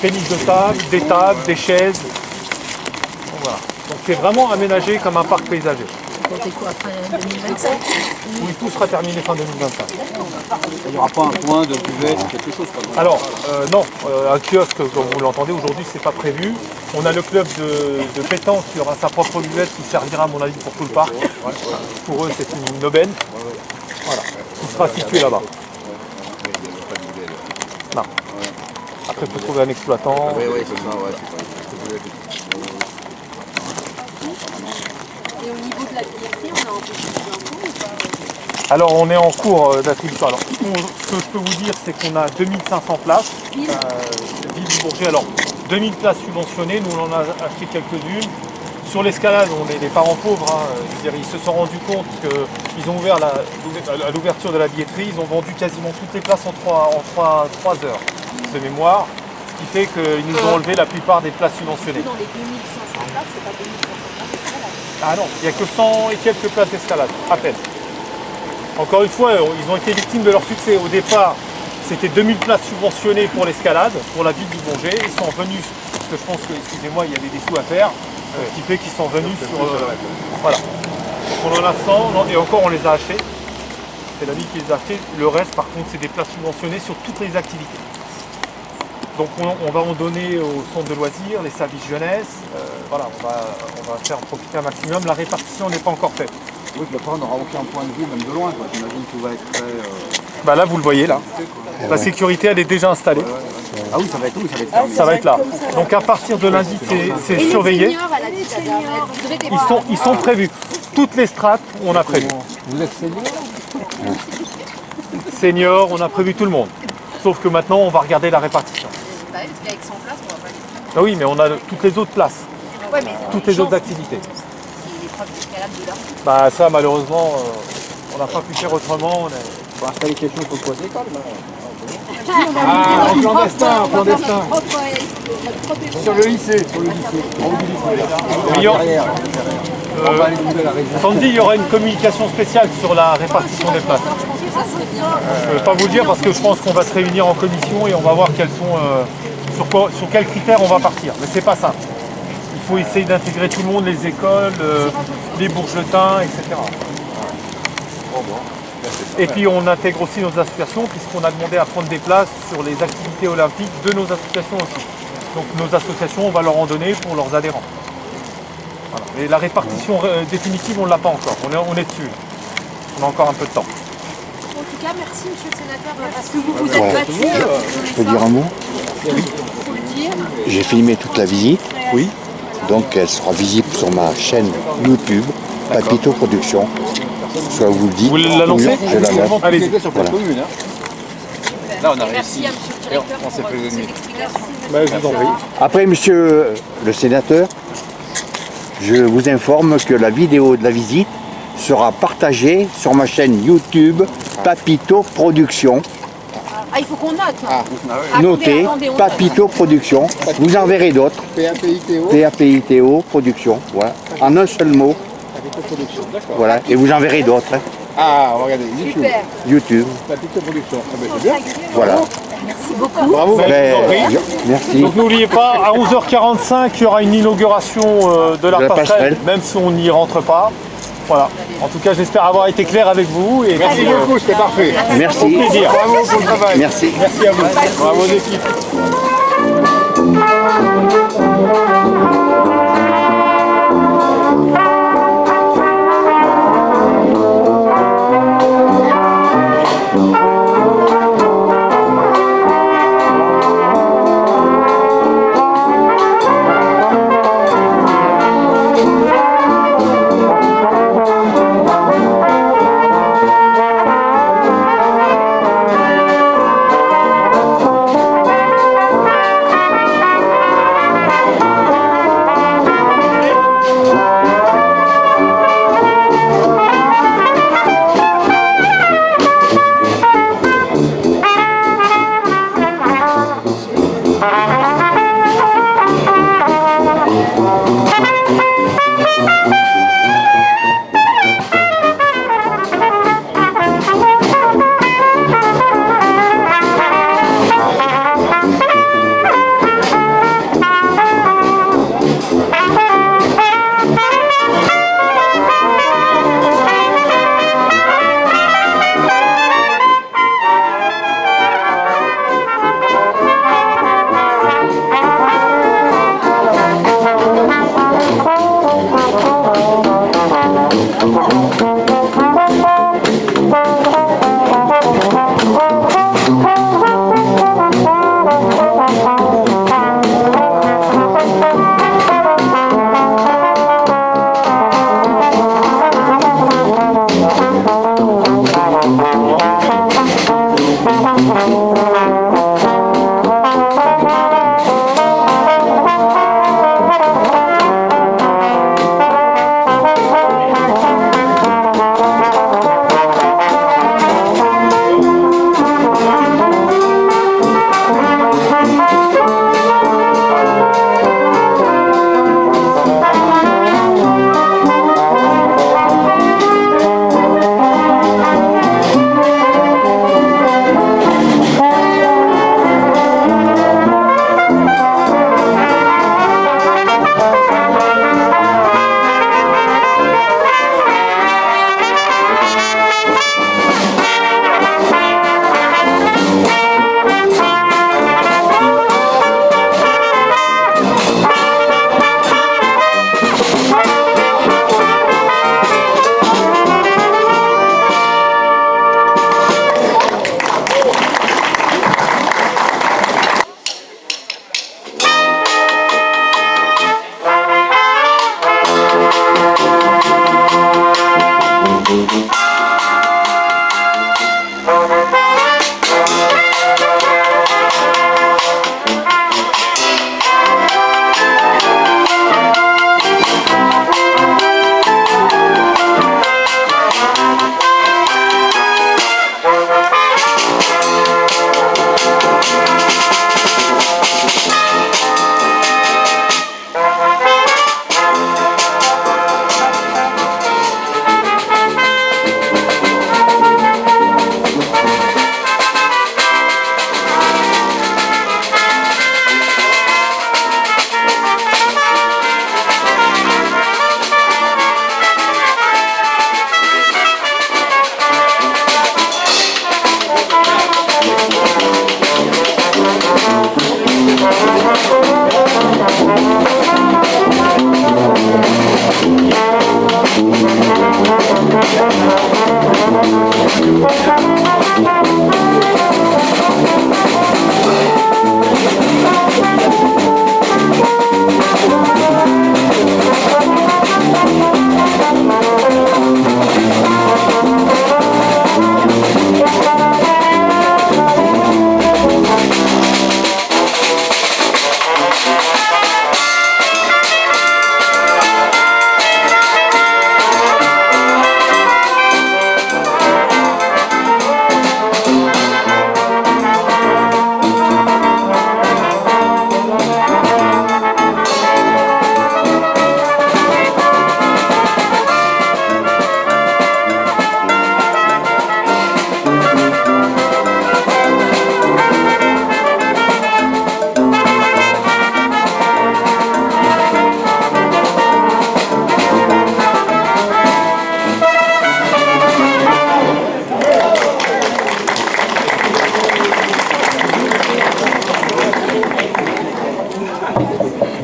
S2: tennis de table, des tables, des chaises. Donc, voilà. Donc c'est vraiment aménagé comme un parc paysager.
S5: C'est quoi, après 2025?
S2: Oui, tout sera terminé fin 2025.
S3: Il n'y aura pas un point de cuvette ou quelque chose?
S2: Alors, non, un kiosque, comme vous l'entendez, aujourd'hui, c'est pas prévu. On a le club de pétanque qui aura sa propre cuvette qui servira, à mon avis, pour tout le parc. Pour eux, c'est une aubaine. Voilà, qui sera situé là-bas. Non. Après, il faut trouver un exploitant.
S3: Oui, c'est ça, ouais.
S4: Et au niveau de la billetterie, on a empêché les infos ou pas?
S2: Alors on est en cours d'attribution. Alors ce que je peux vous dire, c'est qu'on a 2500 places, ville du Bourget. Bourget. Alors, 2000 places subventionnées, nous on en a acheté quelques-unes. Sur l'escalade, on est des parents pauvres. Hein. Je veux dire, ils se sont rendus compte qu'ils ont ouvert à l'ouverture de la billetterie, ils ont vendu quasiment toutes les places en 3 heures de mémoire, ce qui fait qu'ils nous ont enlevé la plupart des places subventionnées.
S8: Dans les 2500 places, c'est pas 2500 places.
S2: Ah non, il n'y a que 100 et quelques places d'escalade, à peine. Encore une fois, ils ont été victimes de leur succès. Au départ, c'était 2000 places subventionnées pour l'escalade, pour la ville du Bourget. Ils sont venus, parce que je pense que, excusez-moi, il y avait des sous à faire, ce qui fait qu'ils sont venus sur... voilà. Donc on en a 100, et encore on les a achetés. C'est la ville qui les a achetés. Le reste, par contre, c'est des places subventionnées sur toutes les activités. Donc on va en donner aux centres de loisirs, les services jeunesse. Voilà, on va faire profiter un maximum. La répartition n'est pas encore faite.
S3: Oui, le parent n'aura aucun point de vue, même de loin. J'imagine que tout va être très...
S2: Bah là, vous le voyez, là. La sécurité, elle est déjà installée.
S3: Ah oui, ça va être où?
S2: Ça va être là. Donc à partir de lundi, c'est surveillé. Ils sont prévus. Toutes les strates, on a prévu.
S3: Vous êtes senior?
S2: Senior, on a prévu tout le monde. Sauf que maintenant, on va regarder la répartition.
S8: Parce qu'avec 100 places, on va pas les...
S2: Ah oui, mais on a toutes les autres places.
S8: Ouais, mais
S2: toutes les autres activités.
S8: les profs d'escalade de là.
S2: Bah ça, malheureusement, on n'a pas pu faire autrement.
S3: On va installer quelque chose pour le poids d'école.
S2: Ah, en clandestin, en clandestin.
S3: Sur le lycée,
S2: Sandy, il y aura une communication spéciale sur la répartition des places. Je ne vais pas vous le dire parce que je pense qu'on va se réunir en commission et on va voir quels sont, sur quels critères on va partir. Mais c'est pas ça. Il faut essayer d'intégrer tout le monde, les écoles, les bourgetins, etc. Et puis on intègre aussi nos associations puisqu'on a demandé à prendre des places sur les activités olympiques de nos associations aussi. Donc nos associations, on va leur en donner pour leurs adhérents. Voilà. Mais la répartition définitive, on ne l'a pas encore. On est dessus. On a encore un peu de temps.
S8: En tout cas, merci Monsieur le Sénateur, parce que vous vous êtes battu.
S12: Je peux dire un mot? J'ai filmé toute la visite.
S2: Oui.
S12: Donc elle sera visible sur ma chaîne YouTube, Papito Productions. Soit vous le dites.
S2: Vous l'annoncez?
S12: Je l'annonce.
S2: Allez-y.
S12: Voilà.
S3: Là, on a
S8: Merci à Monsieur le Directeur pour ces explications.
S2: Bah, je vous en prie.
S12: Après, monsieur le sénateur, je vous informe que la vidéo de la visite sera partagée sur ma chaîne YouTube Papito Productions.
S8: Ah, il faut qu'on note.
S12: Notez Papito Productions. Vous en verrez d'autres. PAPITO Productions. Voilà. En un seul mot. Voilà. Et vous en verrez d'autres. Hein.
S3: Ah, regardez, YouTube.
S8: Super.
S12: YouTube.
S3: Papito Production. Ah ben, c'est bien.
S12: Voilà.
S8: Merci beaucoup.
S2: Bravo.
S12: Merci.
S2: Donc n'oubliez pas, à 11h45, il y aura une inauguration de la passerelle, même si on n'y rentre pas. Voilà. En tout cas, j'espère avoir été clair avec vous. Et
S3: merci beaucoup, c'était parfait.
S12: Merci.
S2: Au plaisir.
S3: Bravo pour le travail.
S12: Merci.
S2: Merci à vous. Bravo aux équipes.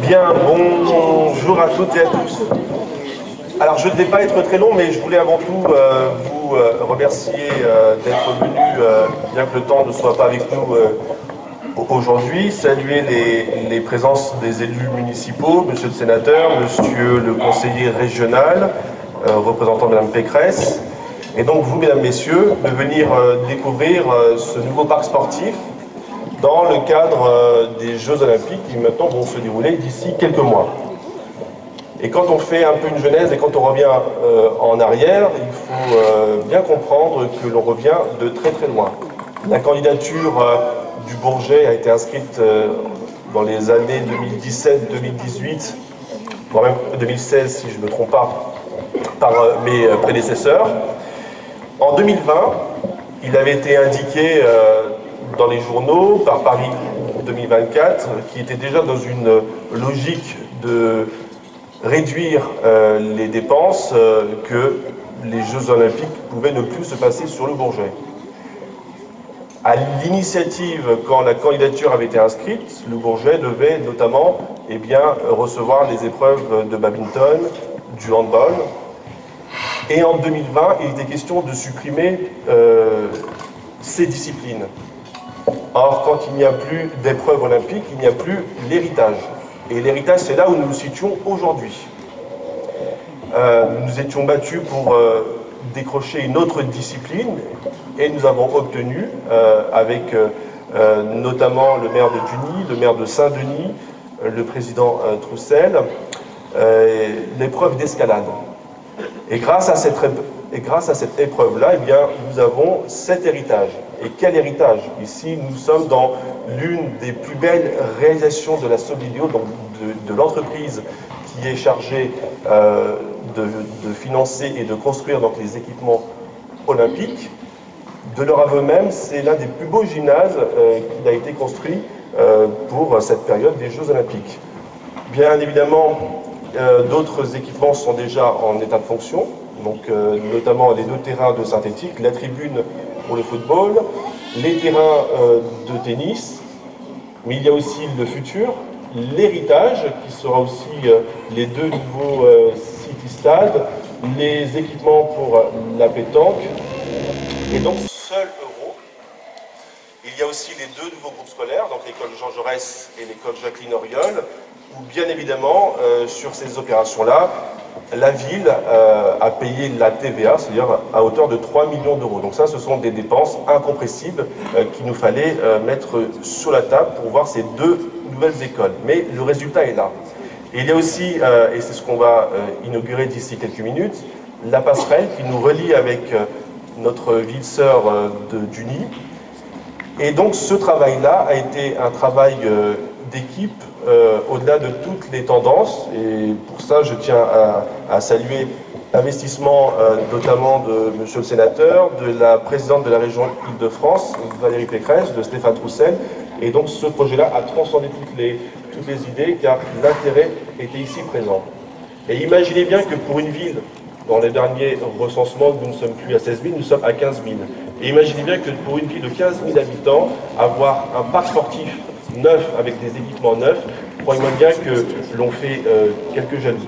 S13: Bien, bonjour à toutes et à tous. Alors je ne vais pas être très long, mais je voulais avant tout vous remercier d'être venus, bien que le temps ne soit pas avec nous aujourd'hui, saluer les présences des élus municipaux, monsieur le sénateur, monsieur le conseiller régional, représentant de Mme Pécresse, et donc vous, mesdames, messieurs, de venir découvrir ce nouveau parc sportif dans le cadre des Jeux Olympiques qui maintenant vont se dérouler d'ici quelques mois. Et quand on fait un peu une genèse et quand on revient en arrière, il faut bien comprendre que l'on revient de très très loin. La candidature du Bourget a été inscrite dans les années 2017-2018, voire même 2016 si je ne me trompe pas, par mes prédécesseurs. En 2020, il avait été indiqué dans les journaux par Paris 2024, qui était déjà dans une logique de réduire les dépenses, que les Jeux Olympiques pouvaient ne plus se passer sur le Bourget. À l'initiative, quand la candidature avait été inscrite, le Bourget devait notamment recevoir les épreuves de badminton, du handball. Et en 2020, il était question de supprimer ces disciplines. Or, quand il n'y a plus d'épreuves olympiques, il n'y a plus l'héritage. Et l'héritage, c'est là où nous nous situons aujourd'hui. Nous étions battus pour décrocher une autre discipline et nous avons obtenu, avec notamment le maire de Duny, le maire de Saint-Denis, le président Troussel, l'épreuve d'escalade. Et grâce à cette épreuve-là, nous avons cet héritage. Et quel héritage? Ici, nous sommes dans l'une des plus belles réalisations de la Solideo, donc de l'entreprise qui est chargée de financer et de construire donc, les équipements olympiques. De leur aveu même, c'est l'un des plus beaux gymnases qui a été construit pour cette période des Jeux Olympiques. Bien évidemment, d'autres équipements sont déjà en état de fonction, donc notamment les 2 terrains de synthétique, la tribune pour le football, les terrains de tennis, mais il y a aussi le futur, l'héritage, qui sera aussi les 2 nouveaux city-stades, les équipements pour la pétanque, et donc seul euro. Il y a aussi les 2 nouveaux groupes scolaires, donc l'école Jean Jaurès et l'école Jacqueline Auriol, où bien évidemment, sur ces opérations-là, la ville a payé la TVA, c'est-à-dire à hauteur de 3 millions d'euros. Donc ça, ce sont des dépenses incompressibles qu'il nous fallait mettre sur la table pour voir ces deux nouvelles écoles. Mais le résultat est là. Et il y a aussi, et c'est ce qu'on va inaugurer d'ici quelques minutes, la passerelle qui nous relie avec notre ville sœur d'Uni. Et donc ce travail-là a été un travail d'équipe au-delà de toutes les tendances. Et pour ça, je tiens à saluer l'investissement notamment de Monsieur le Sénateur, de la présidente de la région Île-de-France, Valérie Pécresse, de Stéphane Troussel. Et donc ce projet-là a transcendé toutes les idées car l'intérêt était ici présent. Et imaginez bien que pour une ville, dans les derniers recensements, nous ne sommes plus à 16 000, nous sommes à 15 000. Et imaginez bien que pour une ville de 15 000 habitants, avoir un parc sportif neuf avec des équipements neufs, croyez-moi bien que l'on fait quelques jaloux.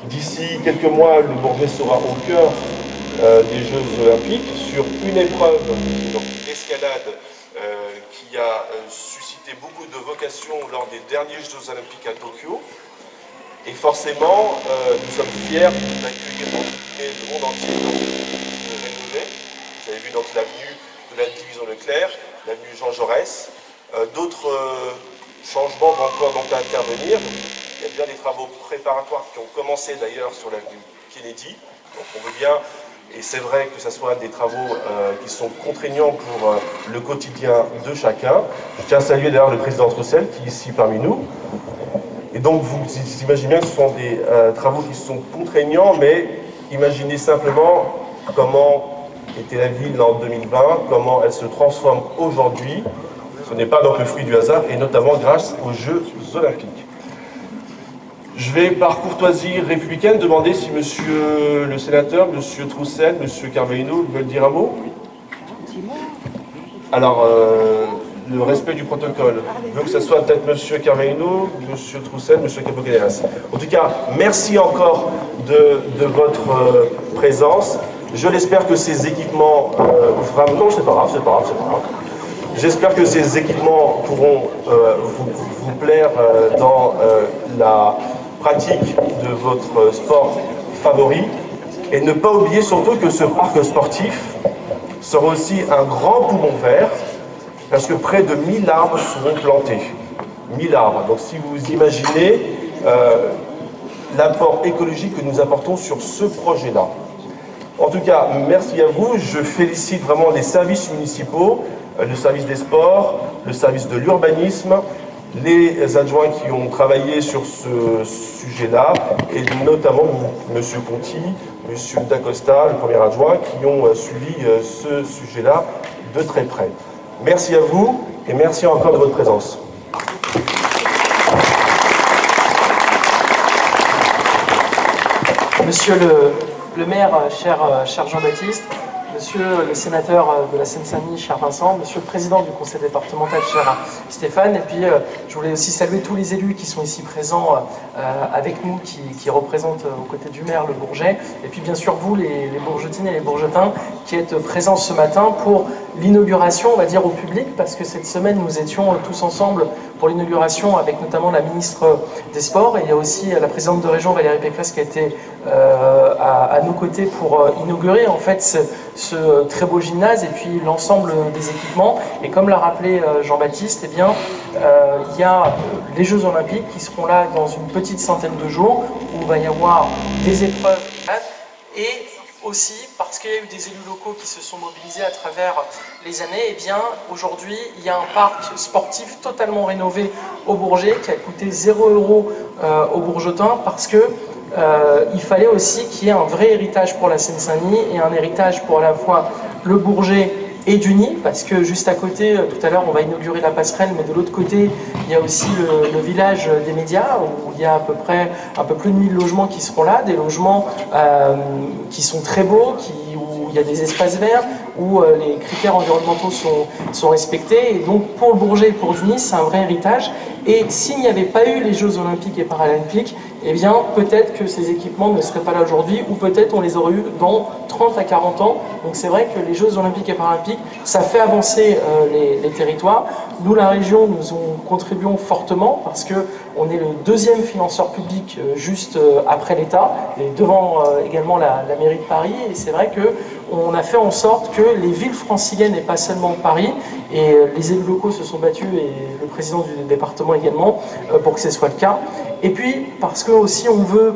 S13: D'ici quelques mois, le Bourget sera au cœur des Jeux Olympiques sur une épreuve, donc l'escalade, qui a suscité beaucoup de vocations lors des derniers Jeux Olympiques à Tokyo. Et forcément, nous sommes fiers d'accueillir le monde entier dans une rénovée. Vous avez vu donc l'avenue de la division Leclerc, l'avenue Jean Jaurès. D'autres changements vont encore donc intervenir. Il y a bien des travaux préparatoires qui ont commencé d'ailleurs sur l'avenue Kennedy. Donc on veut bien, et c'est vrai que ce soit des travaux qui sont contraignants pour le quotidien de chacun. Je tiens à saluer d'ailleurs le président Troussel qui est ici parmi nous. Et donc vous imaginez bien que ce sont des travaux qui sont contraignants, mais imaginez simplement comment était la ville en 2020, comment elle se transforme aujourd'hui. Ce n'est pas donc le fruit du hasard, et notamment grâce aux Jeux Olympiques. Je vais, par courtoisie républicaine, demander si monsieur le sénateur, monsieur Troussel, monsieur Carvalino veulent dire un mot. Alors, le respect du protocole. Je veux que ce soit peut-être monsieur Carvalino, monsieur Troussel, monsieur Capocanelas. En tout cas, merci encore de votre présence. Je l'espère que ces équipements... non, c'est pas grave, c'est pas grave, c'est pas grave. J'espère que ces équipements pourront vous plaire dans la pratique de votre sport favori. Et ne pas oublier surtout que ce parc sportif sera aussi un grand poumon vert, parce que près de 1000 arbres seront plantés. 1000 arbres. Donc si vous imaginez l'apport écologique que nous apportons sur ce projet-là. En tout cas, merci à vous. Je félicite vraiment les services municipaux, le service des sports, le service de l'urbanisme, les adjoints qui ont travaillé sur ce sujet-là, et notamment M. Conti, M. D'Acosta, le premier adjoint, qui ont suivi ce sujet-là de très près. Merci à vous, et merci encore de votre présence.
S14: Monsieur le maire, cher Jean-Baptiste, monsieur le sénateur de la Seine-Saint-Denis, cher Vincent, monsieur le président du conseil départemental, cher Stéphane, et puis je voulais aussi saluer tous les élus qui sont ici présents avec nous, qui représentent aux côtés du maire le Bourget, et puis bien sûr vous, les Bourgetines et les Bourgetins, qui êtes présents ce matin pour l'inauguration, on va dire, au public, parce que cette semaine nous étions tous ensemble pour l'inauguration avec notamment la ministre des Sports, et il y a aussi la présidente de région Valérie Pécresse qui a été à nos côtés pour inaugurer en fait ce très beau gymnase et puis l'ensemble des équipements. Et comme l'a rappelé Jean-Baptiste, eh bien, il y a les Jeux Olympiques qui seront là dans une petite centaine de jours, où il va y avoir des épreuves et aussi parce qu'il y a eu des élus locaux qui se sont mobilisés à travers les années, et bien aujourd'hui il y a un parc sportif totalement rénové au Bourget qui a coûté 0 € aux Bourgetins, parce que il fallait aussi qu'il y ait un vrai héritage pour la Seine-Saint-Denis et un héritage pour à la fois le Bourget et d'Uni, parce que juste à côté, tout à l'heure on va inaugurer la passerelle, mais de l'autre côté il y a aussi le village des médias où il y a à peu près un peu plus de 1000 logements qui seront là, des logements qui sont très beaux, où il y a des espaces verts, où les critères environnementaux sont respectés. Et donc pour le Bourget et pour Dugny, c'est un vrai héritage. Et s'il n'y avait pas eu les Jeux Olympiques et Paralympiques, eh bien peut-être que ces équipements ne seraient pas là aujourd'hui, ou peut-être on les aurait eu dans 30 à 40 ans. Donc c'est vrai que les Jeux Olympiques et Paralympiques, ça fait avancer les territoires. Nous, la région, nous contribuons fortement parce qu'on est le deuxième financeur public juste après l'État, et devant également la mairie de Paris. Et c'est vrai qu'on a fait en sorte que les villes franciliennes, et pas seulement Paris, et les élus locaux se sont battus, et le président du département également, pour que ce soit le cas. Et puis, parce que aussi on veut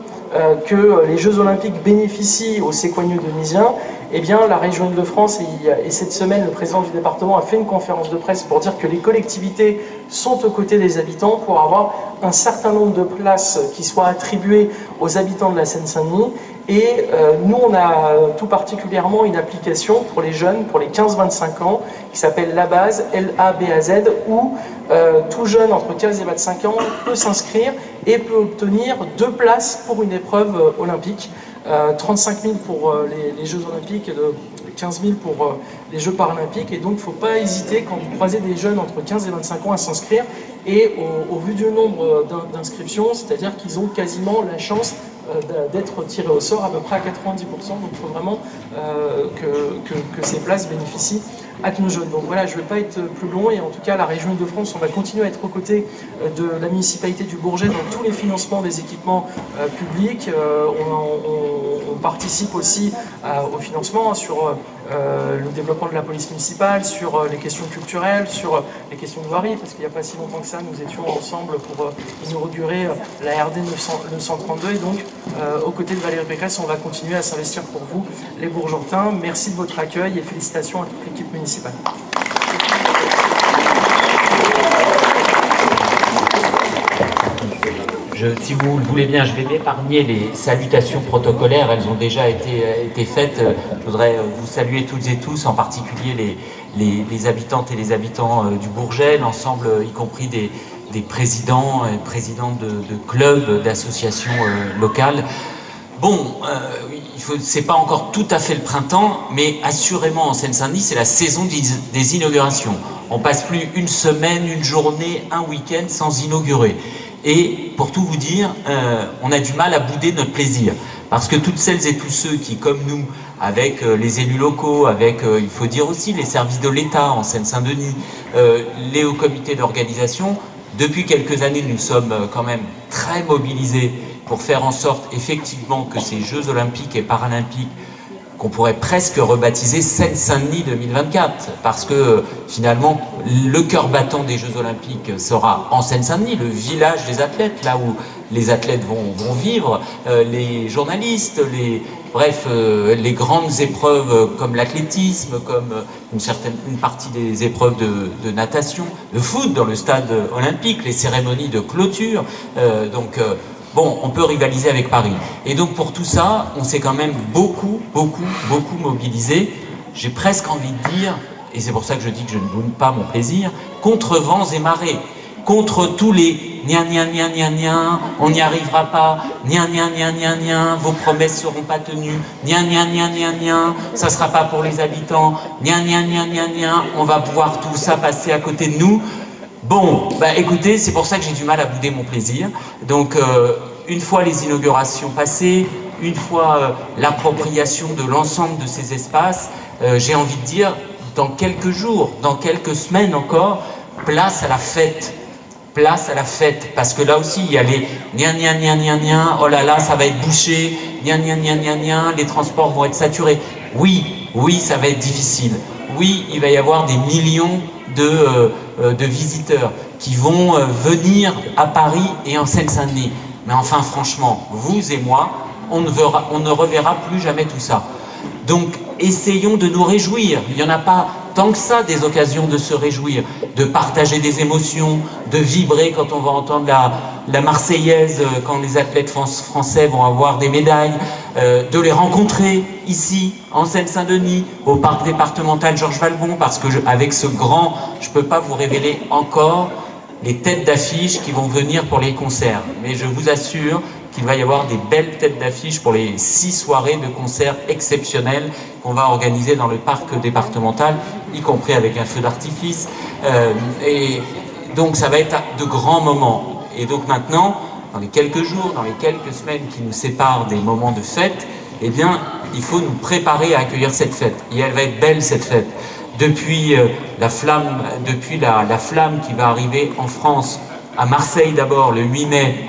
S14: que les Jeux Olympiques bénéficient aux séquoigneux denysiens, eh bien, la région Île-de-France, et cette semaine, le président du département a fait une conférence de presse pour dire que les collectivités sont aux côtés des habitants pour avoir un certain nombre de places qui soient attribuées aux habitants de la Seine-Saint-Denis. Et nous, on a tout particulièrement une application pour les jeunes, pour les 15-25 ans, qui s'appelle Labaz, L-A-B-A-Z, où tout jeune entre 15 et 25 ans peut s'inscrire et peut obtenir 2 places pour une épreuve olympique. 35 000 pour les Jeux Olympiques et 15 000 pour les Jeux Paralympiques. Et donc, il ne faut pas hésiter quand vous croisez des jeunes entre 15 et 25 ans à s'inscrire. Et au vu du nombre d'inscriptions, c'est-à-dire qu'ils ont quasiment la chance d'être tirés au sort à peu près à 90%. Donc il faut vraiment que ces places bénéficient à tous nos jeunes. Donc voilà, je ne vais pas être plus long, et en tout cas la région Île-de-France, on va continuer à être aux côtés de la municipalité du Bourget dans tous les financements des équipements publics. On participe aussi au financement sur le développement de la police municipale, sur les questions culturelles, sur les questions de voirie, parce qu'il n'y a pas si longtemps que ça, nous étions ensemble pour inaugurer la RD 932, et donc aux côtés de Valérie Pécresse, on va continuer à s'investir pour vous, les Bourgentins. Merci de votre accueil et félicitations à toute l'équipe municipale.
S15: Si vous le voulez bien, je vais m'épargner les salutations protocolaires, elles ont déjà été faites. Je voudrais vous saluer toutes et tous, en particulier les habitantes et les habitants du Bourget, l'ensemble, y compris des présidents et présidentes de clubs, d'associations locales. Bon, c'est pas encore tout à fait le printemps, mais assurément en Seine-Saint-Denis, c'est la saison des inaugurations. On passe plus une semaine, une journée, un week-end sans inaugurer. Et pour tout vous dire, on a du mal à bouder notre plaisir. Parce que toutes celles et tous ceux qui, comme nous, avec les élus locaux, avec, il faut dire aussi, les services de l'État en Seine-Saint-Denis, les hauts comités d'organisation, depuis quelques années, nous sommes quand même très mobilisés pour faire en sorte effectivement que ces Jeux Olympiques et Paralympiques, qu'on pourrait presque rebaptiser Seine-Saint-Denis 2024, parce que finalement le cœur battant des Jeux Olympiques sera en Seine-Saint-Denis, le village des athlètes, là où les athlètes vont vivre, les journalistes, les grandes épreuves comme l'athlétisme, comme une partie des épreuves de natation, de foot dans le stade olympique, les cérémonies de clôture, bon, on peut rivaliser avec Paris. Et donc pour tout ça, on s'est quand même beaucoup mobilisé. J'ai presque envie de dire, et c'est pour ça que je dis que je ne boude pas mon plaisir, contre vents et marées, contre tous les gna gna gna gna gna, on n'y arrivera pas, gna gna gna gna gna, vos promesses seront pas tenues, gna gna gna gna gna, ça sera pas pour les habitants, gna gna gna gna gna, on va voir tout ça passer à côté de nous. Bon, bah écoutez, c'est pour ça que j'ai du mal à bouder mon plaisir. Donc, une fois les inaugurations passées, une fois l'appropriation de l'ensemble de ces espaces, j'ai envie de dire, dans quelques jours, dans quelques semaines encore, place à la fête. Place à la fête. Parce que là aussi, il y a les gna gna gna gna gna, oh là là, ça va être bouché, gna gna gna gna gna, les transports vont être saturés. Oui, ça va être difficile. Oui, il va y avoir des millions de visiteurs qui vont venir à Paris et en Seine-Saint-Denis. Mais enfin, franchement, vous et moi, on ne reverra plus jamais tout ça. Donc, essayons de nous réjouir. Il n'y en a pas tant que ça des occasions de se réjouir, de partager des émotions, de vibrer quand on va entendre la Marseillaise, quand les athlètes français vont avoir des médailles, de les rencontrer ici, en Seine-Saint-Denis, au parc départemental Georges Valbon, parce que avec ce grand, je ne peux pas vous révéler encore les têtes d'affiche qui vont venir pour les concerts. Mais je vous assure qu'il va y avoir des belles têtes d'affiche pour les 6 soirées de concerts exceptionnels qu'on va organiser dans le parc départemental, y compris avec un feu d'artifice. Et donc ça va être de grands moments. Et donc maintenant, dans les quelques jours, dans les quelques semaines qui nous séparent des moments de fête, eh bien, il faut nous préparer à accueillir cette fête. Et elle va être belle, cette fête. Depuis la flamme qui va arriver en France, à Marseille d'abord, le 8 mai,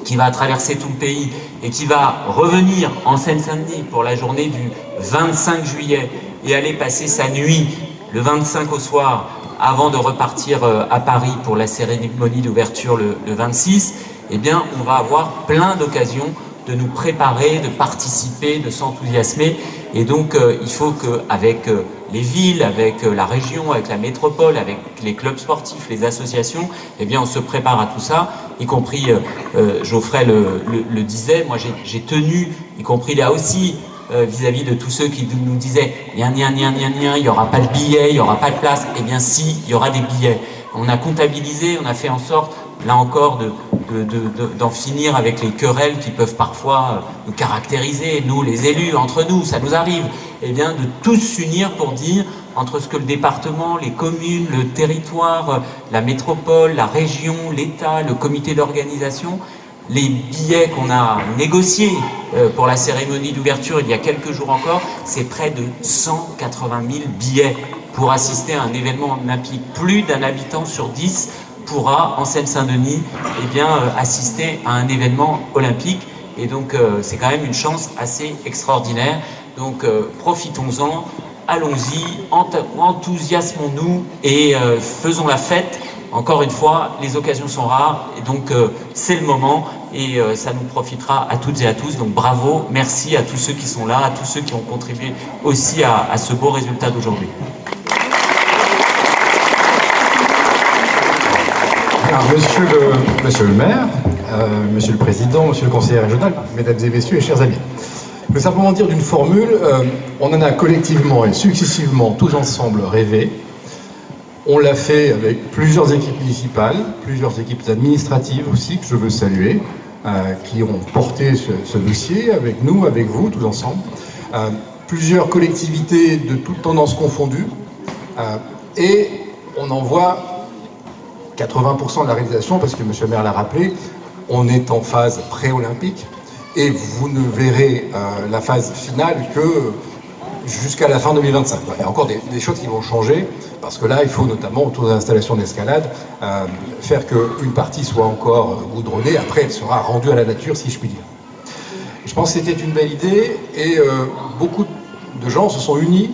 S15: qui va traverser tout le pays et qui va revenir en Seine-Saint-Denis pour la journée du 25 juillet et aller passer sa nuit le 25 au soir avant de repartir à Paris pour la cérémonie d'ouverture le 26, eh bien, on va avoir plein d'occasions de nous préparer, de participer, de s'enthousiasmer. Et donc, il faut qu'avec les villes, avec la région, avec la métropole, avec les clubs sportifs, les associations, eh bien, on se prépare à tout ça, y compris, Geoffrey le disait, moi j'ai tenu, y compris là aussi, vis-à-vis de tous ceux qui nous disaient « il n'y aura pas de billets, il n'y aura pas de place », eh bien si, il y aura des billets. On a comptabilisé, on a fait en sorte, là encore, d'en finir avec les querelles qui peuvent parfois nous caractériser, nous les élus, entre nous, ça nous arrive, eh bien de tous s'unir pour dire, entre ce que le département, les communes, le territoire, la métropole, la région, l'État, le comité d'organisation, les billets qu'on a négociés pour la cérémonie d'ouverture il y a quelques jours encore, c'est près de 180 000 billets pour assister à un événement olympique. Plus d'un habitant sur 10 pourra, en Seine-Saint-Denis, eh bien, assister à un événement olympique. Et donc, c'est quand même une chance assez extraordinaire. Donc, profitons-en, allons-y, enthousiasmons-nous et faisons la fête. Encore une fois, les occasions sont rares, et donc c'est le moment, et ça nous profitera à toutes et à tous. Donc bravo, merci à tous ceux qui sont là, à tous ceux qui ont contribué aussi à ce beau résultat d'aujourd'hui.
S16: Alors, monsieur le maire, monsieur le président, monsieur le conseiller régional, mesdames et messieurs et chers amis, je veux simplement dire d'une formule, on en a collectivement et successivement tous ensemble rêvé. On l'a fait avec plusieurs équipes municipales, plusieurs équipes administratives aussi, que je veux saluer, qui ont porté ce dossier avec nous, avec vous, tous ensemble. Plusieurs collectivités de toutes tendances confondues. Et on en voit 80% de la réalisation, parce que M. le maire l'a rappelé, on est en phase pré-olympique, et vous ne verrez la phase finale que jusqu'à la fin 2025. Il y a encore des choses qui vont changer, parce que là, il faut notamment, autour de l'installation d'escalade, faire qu'une partie soit encore goudronnée. Après, elle sera rendue à la nature, si je puis dire. Je pense que c'était une belle idée, et beaucoup de gens se sont unis,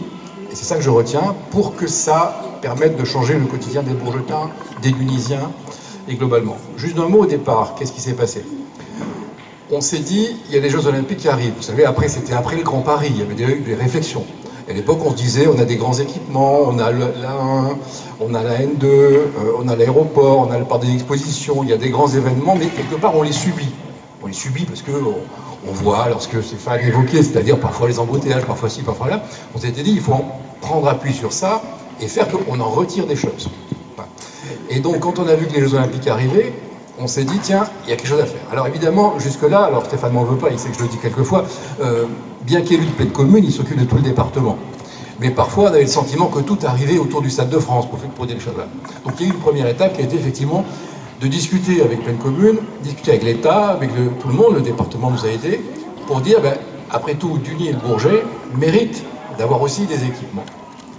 S16: et c'est ça que je retiens, pour que ça permette de changer le quotidien des Bourgetins, des Lunisiens, et globalement. Juste un mot au départ, qu'est-ce qui s'est passé? On s'est dit, il y a des Jeux Olympiques qui arrivent. Vous savez, c'était après le Grand Paris, il y avait eu des réflexions. À l'époque, on se disait, on a des grands équipements, on a l'A1, on a la N2, on a l'aéroport, on a le parc des expositions, il y a des grands événements, mais quelque part, on les subit. On les subit parce qu'on voit, lorsque Stéphane évoquait, c'est-à-dire parfois les embouteillages, parfois ci, parfois là, on s'était dit, il faut prendre appui sur ça et faire qu'on en retire des choses. Et donc, quand on a vu que les Jeux Olympiques arrivaient, on s'est dit, tiens, il y a quelque chose à faire. Alors évidemment, jusque-là, alors Stéphane m'en veut pas, il sait que je le dis quelquefois, bien qu'élu de pleine commune, il s'occupe de tout le département. Mais parfois, on avait le sentiment que tout arrivait autour du Stade de France pour dire les choses là. Donc il y a eu une première étape qui a été effectivement de discuter avec pleine commune, discuter avec l'État, avec tout le monde, le département nous a aidés, pour dire, après tout, Dugny et le Bourget méritent d'avoir aussi des équipements.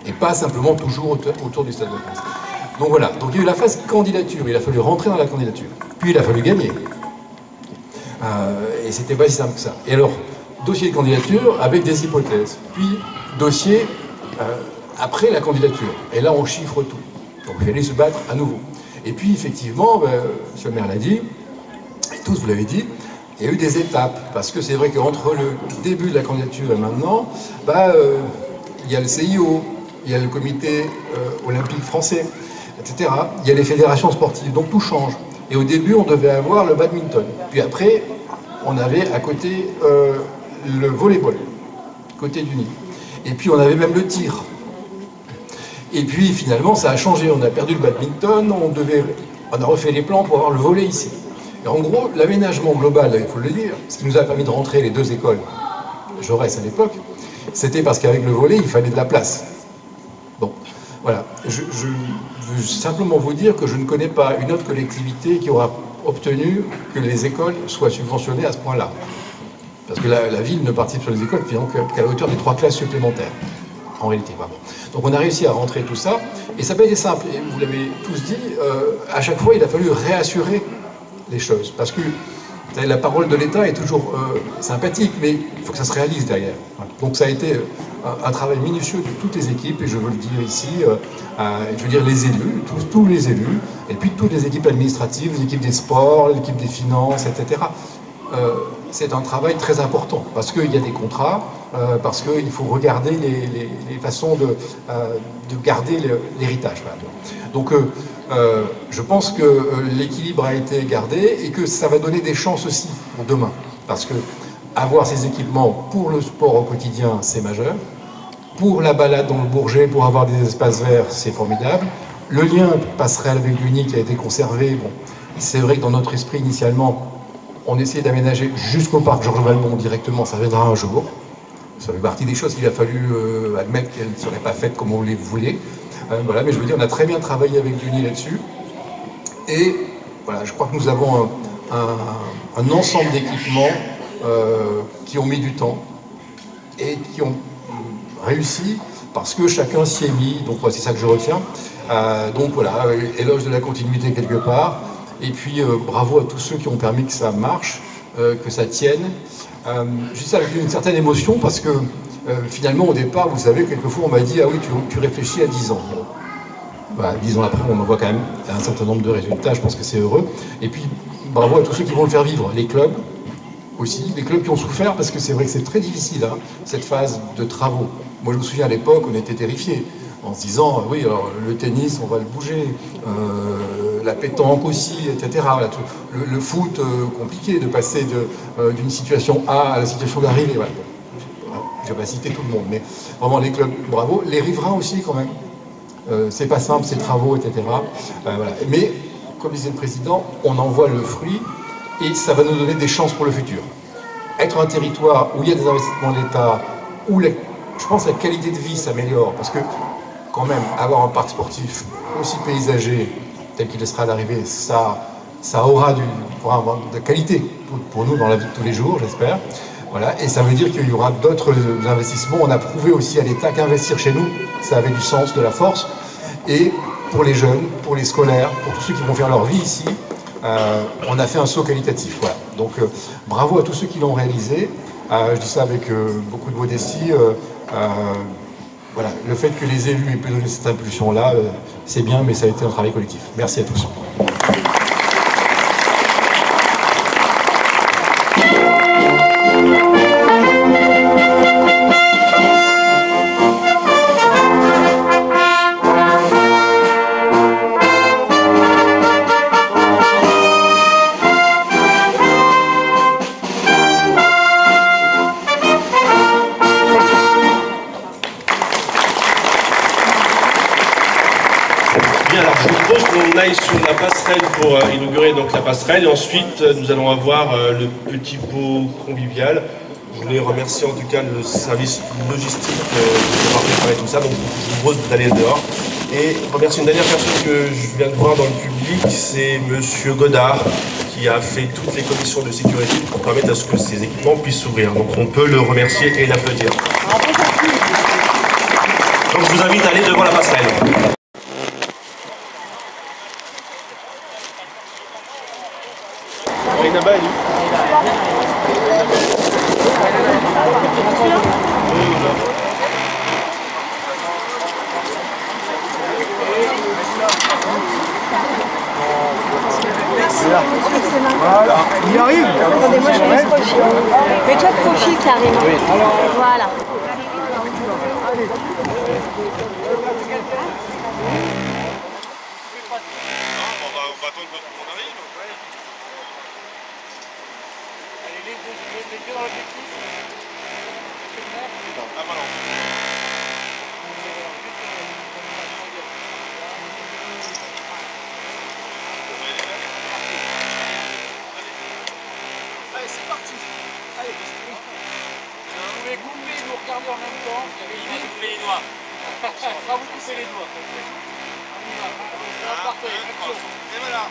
S16: Et pas simplement toujours autour du Stade de France. Donc voilà, donc il y a eu la phase candidature, il a fallu rentrer dans la candidature. Puis il a fallu gagner. Et c'était pas si simple que ça. Et alors, dossier de candidature avec des hypothèses. Puis dossier après la candidature. Et là, on chiffre tout. Donc il fallait se battre à nouveau. Et puis effectivement, M. le maire l'a dit, et tous vous l'avez dit, il y a eu des étapes. Parce que c'est vrai qu'entre le début de la candidature et maintenant, il y a le CIO, il y a le comité olympique français, etc. Il y a les fédérations sportives, donc tout change. Et au début, on devait avoir le badminton. Puis après, on avait à côté le volleyball, côté du Nid. Et puis on avait même le tir. Et puis finalement, ça a changé. On a perdu le badminton, on a refait les plans pour avoir le volley ici. Et en gros, l'aménagement global, il faut le dire, ce qui nous a permis de rentrer les 2 écoles, Jaurès à l'époque, c'était parce qu'avec le volet, il fallait de la place. Bon, voilà. Je veux simplement vous dire que je ne connais pas une autre collectivité qui aura obtenu que les écoles soient subventionnées à ce point-là. Parce que la ville ne participe sur les écoles qu'à la hauteur des 3 classes supplémentaires, en réalité. Bon. Donc on a réussi à rentrer tout ça, et ça n'a pas été simple. Et vous l'avez tous dit, à chaque fois, il a fallu réassurer les choses. Parce que vous savez, la parole de l'État est toujours sympathique, mais il faut que ça se réalise derrière. Voilà. Donc ça a été un travail minutieux de toutes les équipes, et je veux le dire ici, je veux dire les élus, tous les élus, et puis toutes les équipes administratives, les équipes des sports, l'équipe des finances, etc. C'est un travail très important, parce qu'il y a des contrats, parce qu'il faut regarder les façons de garder l'héritage. Voilà. Donc je pense que l'équilibre a été gardé et que ça va donner des chances aussi pour demain, parce que avoir ces équipements pour le sport au quotidien, c'est majeur. Pour la balade dans le Bourget, pour avoir des espaces verts, c'est formidable. Le lien passerelle avec l'Uni qui a été conservé, bon, c'est vrai que dans notre esprit, initialement, on essayait d'aménager jusqu'au parc Georges Valmont directement, ça viendra un jour. Ça fait partie des choses qu'il a fallu admettre qu'elles ne seraient pas faites comme on les voulait. Voilà, mais je veux dire, on a très bien travaillé avec l'Uni là-dessus. Et voilà, je crois que nous avons un ensemble d'équipements qui ont mis du temps et qui ont réussi parce que chacun s'y est mis. Donc c'est ça que je retiens. Donc voilà, éloge de la continuité quelque part. Et puis bravo à tous ceux qui ont permis que ça marche, que ça tienne. Je dis ça avec une certaine émotion parce que finalement au départ, vous savez, quelquefois on m'a dit « Ah oui, tu réfléchis à 10 ans ». Bah, 10 ans après, on en voit quand même un certain nombre de résultats, je pense que c'est heureux. Et puis bravo à tous ceux qui vont le faire vivre, les clubs aussi, les clubs qui ont souffert parce que c'est vrai que c'est très difficile, hein, cette phase de travaux. Moi je me souviens à l'époque, on était terrifiés en se disant oui, alors le tennis, on va le bouger, la pétanque aussi, etc. Voilà, le foot, compliqué de passer d'une situation A à la situation d'arrivée. Voilà. Je ne vais pas citer tout le monde, mais vraiment les clubs, bravo. Les riverains aussi quand même. C'est pas simple, ces travaux, etc. Voilà. Mais, comme disait le Président, on en voit le fruit et ça va nous donner des chances pour le futur. Être un territoire où il y a des investissements de l'État, où je pense que la qualité de vie s'améliore, parce que quand même, avoir un parc sportif aussi paysager, tel qu'il sera à l'arrivée, ça aura de qualité pour nous dans la vie de tous les jours, j'espère. Voilà. Et ça veut dire qu'il y aura d'autres investissements. On a prouvé aussi à l'État qu'investir chez nous, ça avait du sens, de la force. Et pour les jeunes, pour les scolaires, pour tous ceux qui vont faire leur vie ici, on a fait un saut qualitatif. Voilà. Donc bravo à tous ceux qui l'ont réalisé. Je dis ça avec beaucoup de modestie. Voilà. Le fait que les élus aient pu donner cette impulsion-là, c'est bien, mais ça a été un travail collectif. Merci à tous.
S13: Sur la passerelle pour inaugurer donc la passerelle, et ensuite nous allons avoir le petit pot convivial. Je voulais remercier en tout cas le service logistique d'avoir préparé tout ça, donc je vous propose d'aller dehors. Et remercier une dernière personne que je viens de voir dans le public, c'est Monsieur Godard, qui a fait toutes les commissions de sécurité pour permettre à ce que ces équipements puissent s'ouvrir. Donc on peut le remercier et l'applaudir. Donc je vous invite à aller devant la passerelle.
S5: Voilà. Il y arrive. Attendez, moi je fais le profil. Mets-toi de profil carrément. Oui. Voilà.
S15: parti. Allez, vous pouvez couper et nous regarder en même temps. Il va vous couper les doigts. On va vous couper les doigts. On y va. Parfait. Action. Et voilà.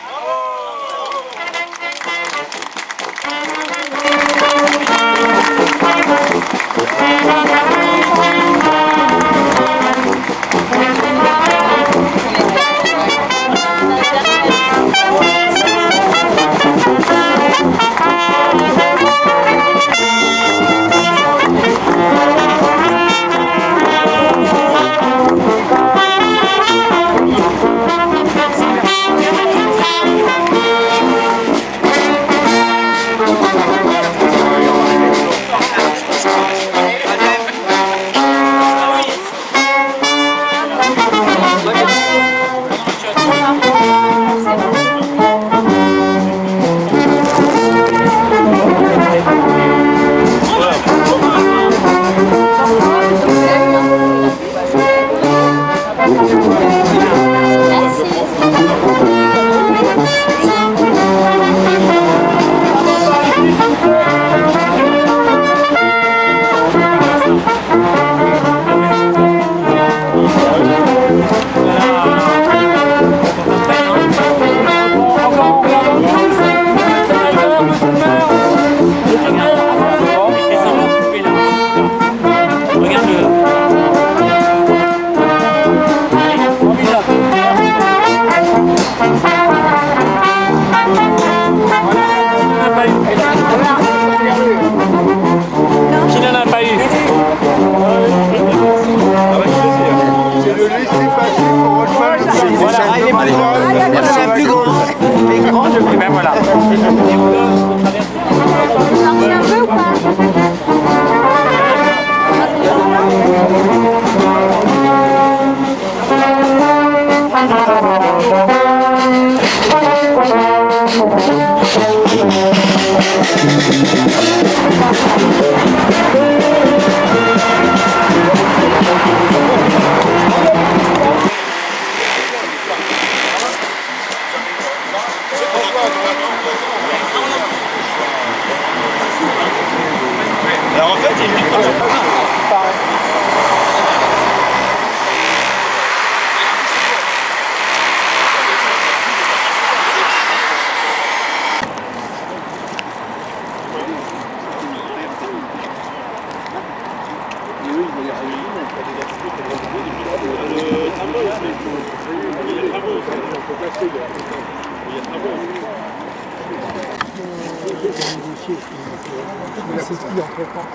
S13: Alors en fait, il y a une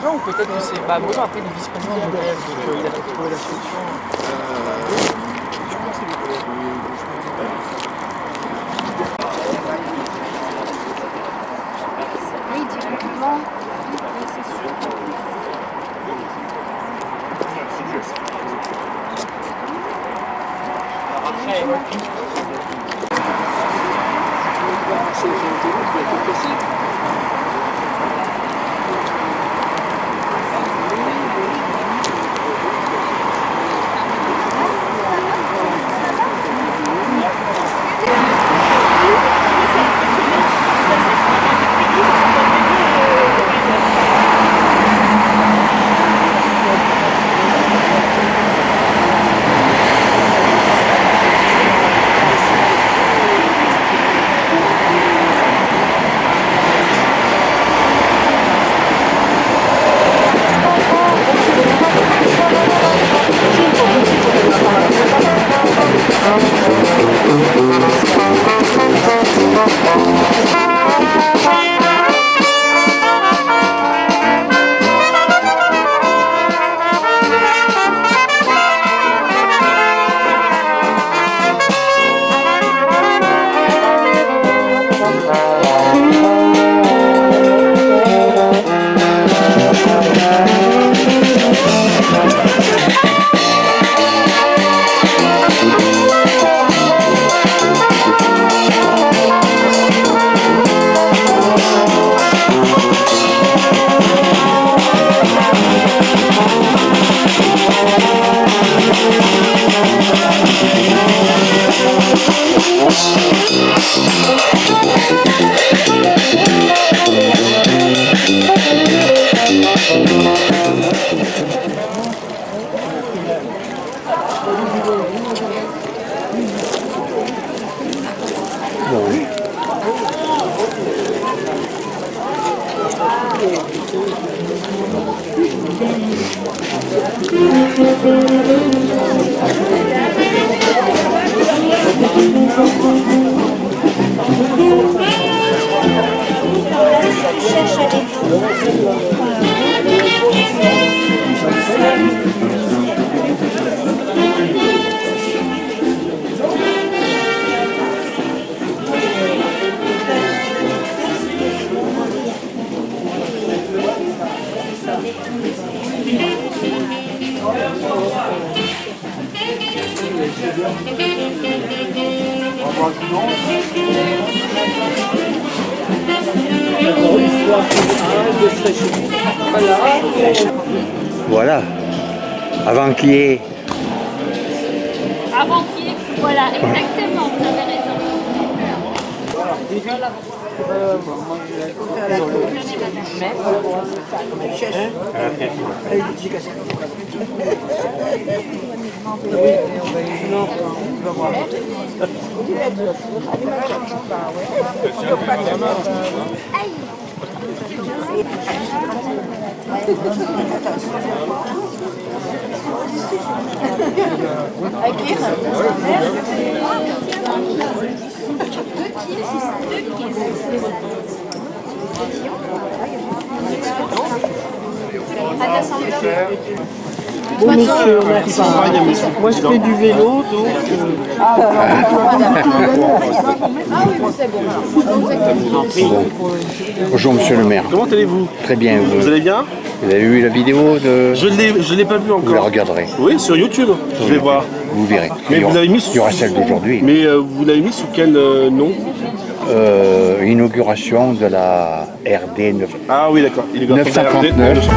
S14: non, peut-être que c'est pas bon, après il est vice-président de l'EF, donc il a trouvé la solution.
S4: Oui, directement. Oui, c'est sûr.
S12: Voilà. Avant qu'il y ait...
S5: Avant qu'il y ait... Voilà, exactement, vous avez raison.
S9: Bon, monsieur, merci. Moi, je fais du vélo, donc...
S12: Bonjour, monsieur le maire.
S17: Comment allez-vous?
S12: Très bien.
S17: Vous allez bien?
S12: Vous avez vu la vidéo de...
S17: Je l'ai pas vue encore.
S12: Vous la regarderez.
S17: Oui, sur YouTube. Je vais voir.
S12: Vous verrez.
S17: Mais vous l'avez mis
S12: Il y aura celle d'aujourd'hui.
S17: Mais vous l'avez mis sous quel nom?
S12: Inauguration de la RD 9...
S17: Ah oui, d'accord.
S12: Il est 939.